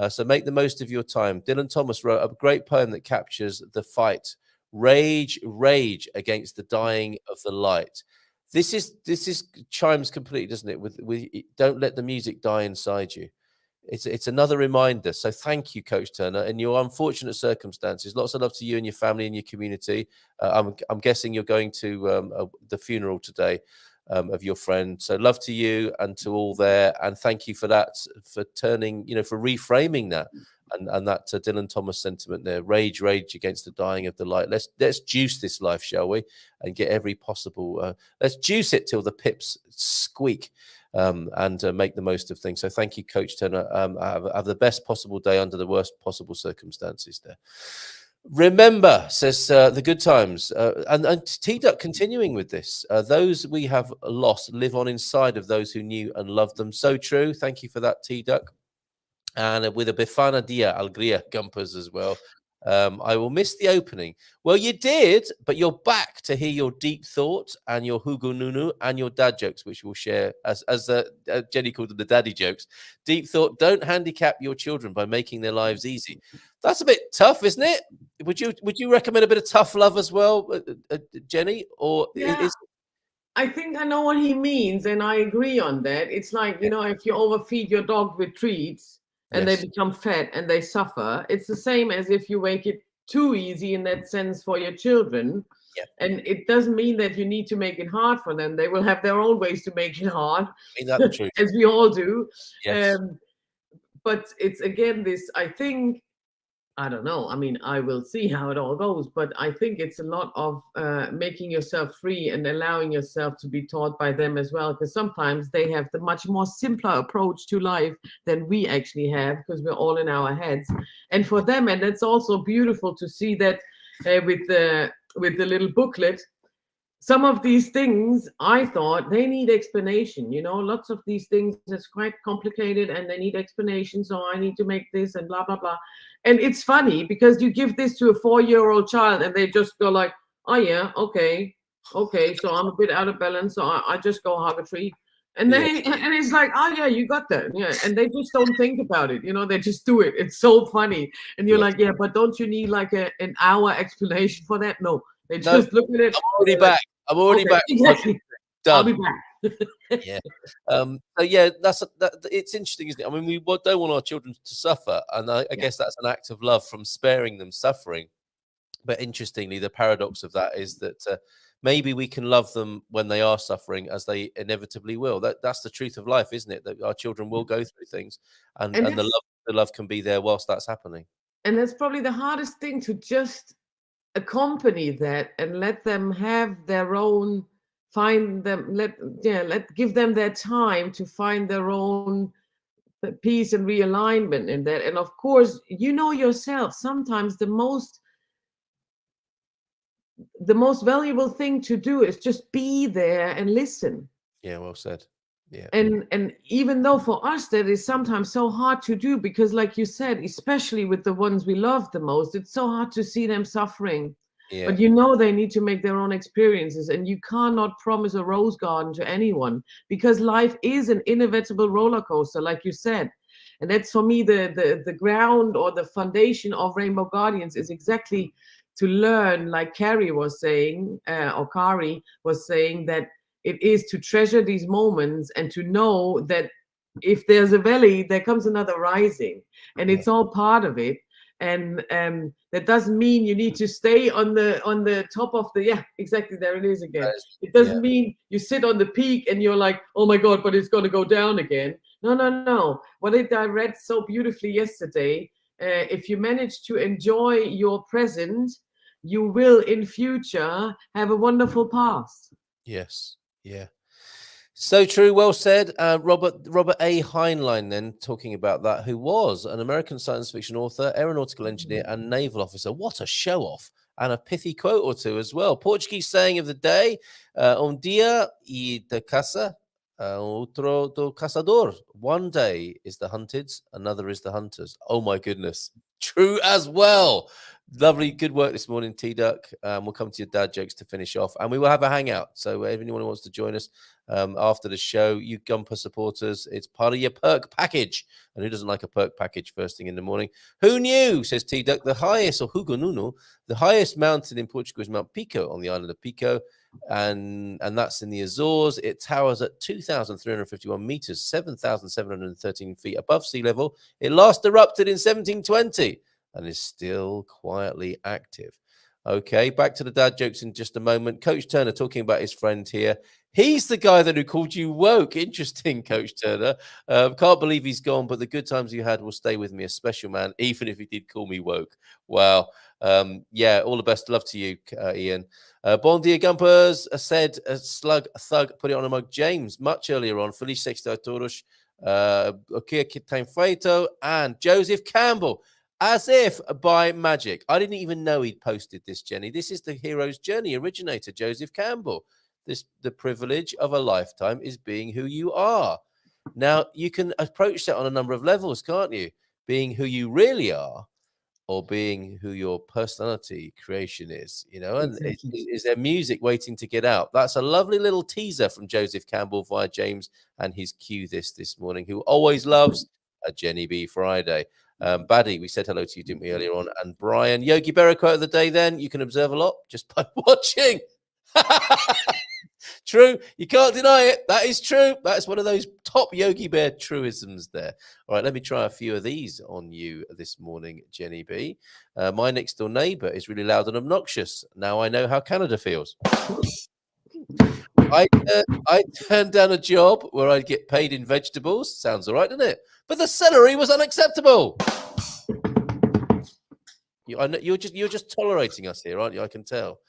So make the most of your time. Dylan Thomas wrote a great poem that captures the fight. Rage against the dying of the light. This is chimes completely, doesn't it? With don't let the music die inside you. It's another reminder. So thank you, Coach Turner, in your unfortunate circumstances. Lots of love to you and your family and your community. I'm guessing you're going to the funeral today. of your friend. So love to you and to all there. And thank you for that, for turning, for reframing that. And that Dylan Thomas sentiment there, rage against the dying of the light. Let's juice this life, shall we? And get every possible, let's juice it till the pips squeak, and make the most of things. So thank you, Coach Turner. Have the best possible day under the worst possible circumstances there. Remember, says the good times, and T-Duck continuing with this, those we have lost live on inside of those who knew and loved them. So true. Thank you for that, T-Duck. And with a Befana Dia Algria GuMPers as well. I will miss the opening. Well, you did, but you're back to hear your deep thoughts and your Hugo Nunu and your dad jokes, which we'll share as Jenny called them, the daddy jokes. Deep thought: don't handicap your children by making their lives easy. That's a bit tough, isn't it? Would you recommend a bit of tough love as well, Jenny? Or is I think I know what he means, and I agree on that. It's like, if you overfeed your dog with treats and they become fat and they suffer, it's the same as if you make it too easy in that sense for your children. Yeah. And it doesn't mean that you need to make it hard for them. They will have their own ways to make it hard, ain't that the truth? as we all do. Yes. But it's again this, I think, I don't know. I mean, I will see how it all goes, but I think it's a lot of making yourself free and allowing yourself to be taught by them as well, because sometimes they have the much more simpler approach to life than we actually have, because we're all in our heads. And for them, and it's also beautiful to see that with the little booklet, some of these things I thought they need explanation. Lots of these things is quite complicated and they need explanation. So I need to make this and blah, blah, blah. And it's funny because you give this to a 4-year-old child and they just go like, oh yeah, okay. So I'm a bit out of balance. So I just go hug a tree. And and it's like, oh yeah, you got that. Yeah. And they just don't think about it. They just do it. It's so funny. And you're like, yeah, but don't you need like an hour explanation for that? No. They just look at it. I'm already back. Exactly. Done. I'll be back. Yeah. So yeah, it's interesting, isn't it? I mean, we don't want our children to suffer, and I guess that's an act of love from sparing them suffering. But interestingly, the paradox of that is that maybe we can love them when they are suffering, as they inevitably will. That's the truth of life, isn't it? That our children will go through things, and the love can be there whilst that's happening. And that's probably the hardest thing, to just accompany that and let them have their own, give them their time to find their own peace and realignment in that. And of course, yourself, sometimes the most valuable thing to do is just be there and listen. Yeah, well said. Yeah. And even though for us that is sometimes so hard to do, because like you said, especially with the ones we love the most, it's so hard to see them suffering. Yeah. But they need to make their own experiences, and you cannot promise a rose garden to anyone, because life is an inevitable roller coaster, like you said. And that's for me the ground or the foundation of Rainbow Guardians, is exactly to learn, like Carrie was saying, or Kari was saying, that it is to treasure these moments and to know that if there's a valley, there comes another rising, and it's all part of it. And that doesn't mean you need to stay on the top of the, exactly, there it is again. It doesn't mean you sit on the peak and you're like, oh my God, but it's going to go down again. No. What I read so beautifully yesterday, if you manage to enjoy your present, you will in future have a wonderful past. Yes. Yeah. So true. Well said. Robert A. Heinlein, then, talking about that, who was an American science fiction author, aeronautical engineer, and naval officer. What a show off, and a pithy quote or two as well. Portuguese saying of the day: dia e de caça, outro do caçador. One day is the hunted, another is the hunters. Oh my goodness. True as well. Lovely, good work this morning, T-Duck. We'll come to your dad jokes to finish off, and we will have a hangout. So if anyone who wants to join us after the show, you GuMPer supporters, it's part of your perk package. And who doesn't like a perk package first thing in the morning? Who knew, says T-Duck, the highest, or Hugo Nuno, the highest mountain in Portugal is Mount Pico on the island of Pico, and that's in the Azores. It towers at 2,351 meters, 7,713 feet above sea level. It last erupted in 1720. And is still quietly active. Okay, back to the dad jokes in just a moment. Coach Turner talking about his friend here. He's the guy who called you woke. Interesting, Coach Turner. Can't believe he's gone, but the good times you had will stay with me. A special man, even if he did call me woke. Wow. Yeah, all the best. Love to you, Ian. Bon dia, GuMPers. Said Slug Thug put it on a mug. James, much earlier on. Feliz Sexto a Todos. Okia Kitain Feito and Joseph Campbell. As if by magic. I didn't even know he'd posted this, Jenny. This is the hero's journey originator, Joseph Campbell. The privilege of a lifetime is being who you are. Now, you can approach that on a number of levels, can't you? Being who you really are, or being who your personality creation is, you know, and Exactly. is there music waiting to get out? That's a lovely little teaser from Joseph Campbell via James and his cue this morning, who always loves a Jenny B Friday. Baddy, we said hello to you, didn't we, earlier on? And Brian, Yogi Berra quote of the day then, you can observe a lot just by watching. True. You can't deny it. That is true. That's one of those top Yogi Bear truisms there. All right, let me try a few of these on you this morning, Jenny B. My next door neighbor is really loud and obnoxious. Now I know how Canada feels. I turned down a job where I'd get paid in vegetables. Sounds all right, doesn't it? But the salary was unacceptable. You're just tolerating us here, aren't you? I can tell.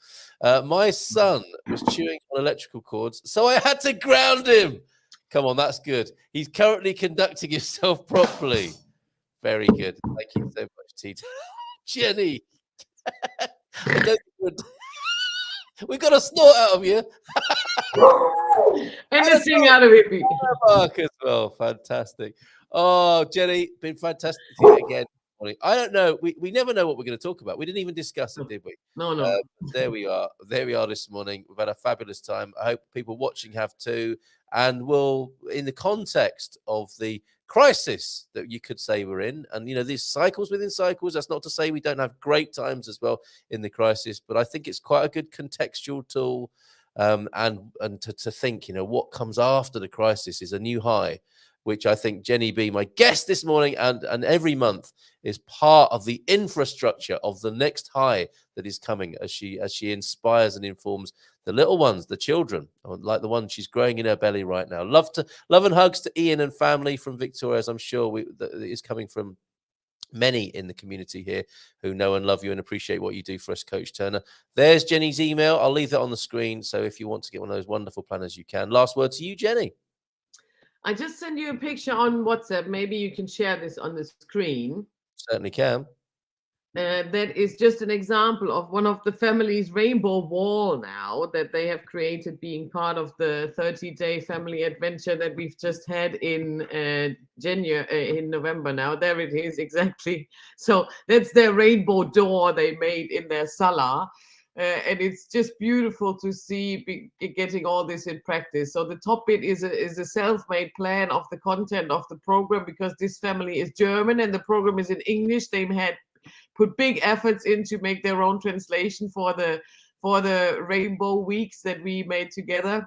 My son was chewing on electrical cords, so I had to ground him. Come on, that's good. He's currently conducting himself properly. Very good. Thank you so much, Tita. Jenny. We got a snort out of you. And a sing out of it. Mark as well. Fantastic. Oh, Jenny, been fantastic again. I don't know. We never know what we're going to talk about. We didn't even discuss it, did we? No. There we are. There we are this morning. We've had a fabulous time. I hope people watching have too. And we'll, in the context of the crisis that you could say we're in, and you know, these cycles within cycles. That's not to say we don't have great times as well in the crisis, but I think it's quite a good contextual tool. And to think, you know, what comes after the crisis is a new high, which I think Jenny B, my guest this morning and every month, is part of the infrastructure of the next high that is coming as she inspires and informs the little ones, the children, like the one she's growing in her belly right now. Love and hugs to Ian and family from Victoria, as I'm sure that is coming from many in the community here who know and love you and appreciate what you do for us, Coach Turner. There's Jenny's email. I'll leave that on the screen. So if you want to get one of those wonderful planners, you can. Last word to you, Jenny. I just sent you a picture on WhatsApp. Maybe you can share this on the screen. Certainly can. That is just an example of one of the family's rainbow wall now that they have created, being part of the 30-day family adventure that we've just had in in November now. There it is, exactly. So that's their rainbow door they made in their sala. And it's just beautiful to see getting all this in practice. So the top bit is a self-made plan of the content of the program, because this family is German and the program is in English. They had put big efforts in to make their own translation for the rainbow weeks that we made together.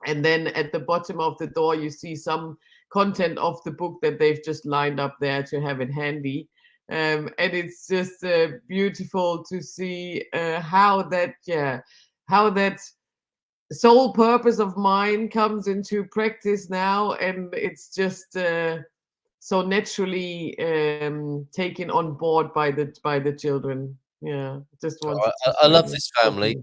And then at the bottom of the door, you see some content of the book that they've just lined up there to have it handy. And it's just beautiful to see how that sole purpose of mine comes into practice now, and it's just so naturally taken on board by the children. Yeah, just wanted. I love this family,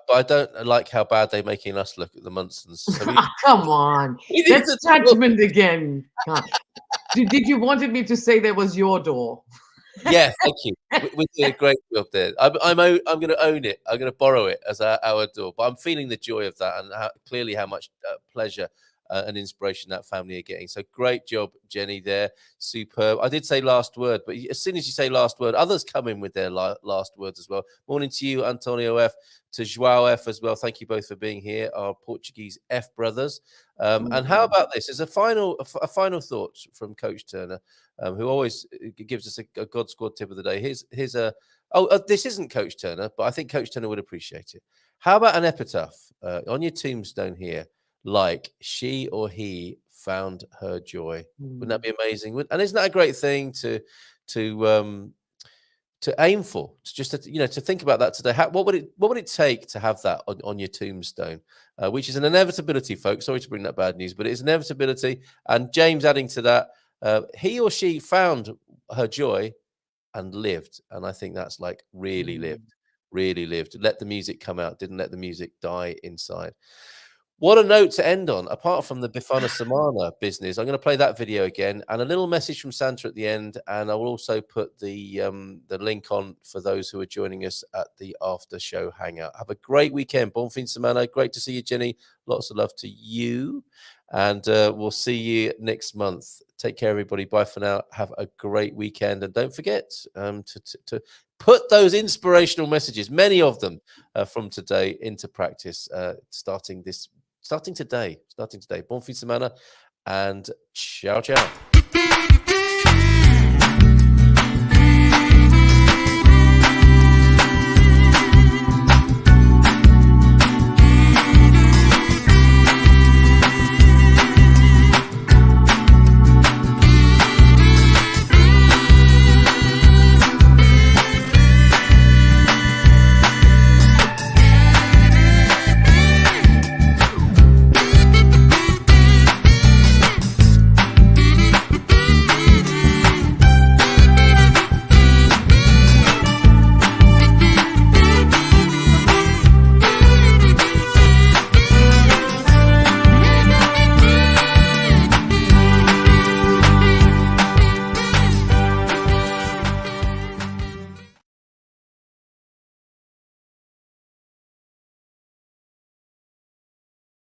but I don't like how bad they're making us look at the Munsons. So come on, that's judgment again. Did you wanted me to say that was your door? Yeah, thank you. We did a great job there. I'm going to own it. I'm going to borrow it as our door. But I'm feeling the joy of that, and clearly how much pleasure and inspiration that family are getting. So great job, Jenny, there. Superb. I did say last word, but as soon as you say last word, others come in with their last words as well. Morning to you, Antonio F., to Joao F. as well. Thank you both for being here, our Portuguese F brothers. And how about this? As a final thought from Coach Turner, who always gives us a God Squad tip of the day. Here's a this isn't Coach Turner, but I think Coach Turner would appreciate it. How about an epitaph on your tombstone here, like she or he found her joy? Wouldn't that be amazing? And isn't that a great thing to aim for, to just to think about that today. What would it take to have that on your tombstone, which is an inevitability, folks. Sorry to bring that bad news, but it's inevitability. And James adding to that, he or she found her joy and lived, and I think that's like really lived. Let the music come out, didn't let the music die inside. What a note to end on. Apart from the Bifana Samana business, I'm going to play that video again and a little message from Santa at the end. And I will also put the link on for those who are joining us at the after show hangout. Have a great weekend. Bon fin semana. Great to see you, Jenny. Lots of love to you. And we'll see you next month. Take care, everybody. Bye for now. Have a great weekend. And don't forget to put those inspirational messages, many of them from today, into practice starting today. Bon fin semana, and ciao, ciao.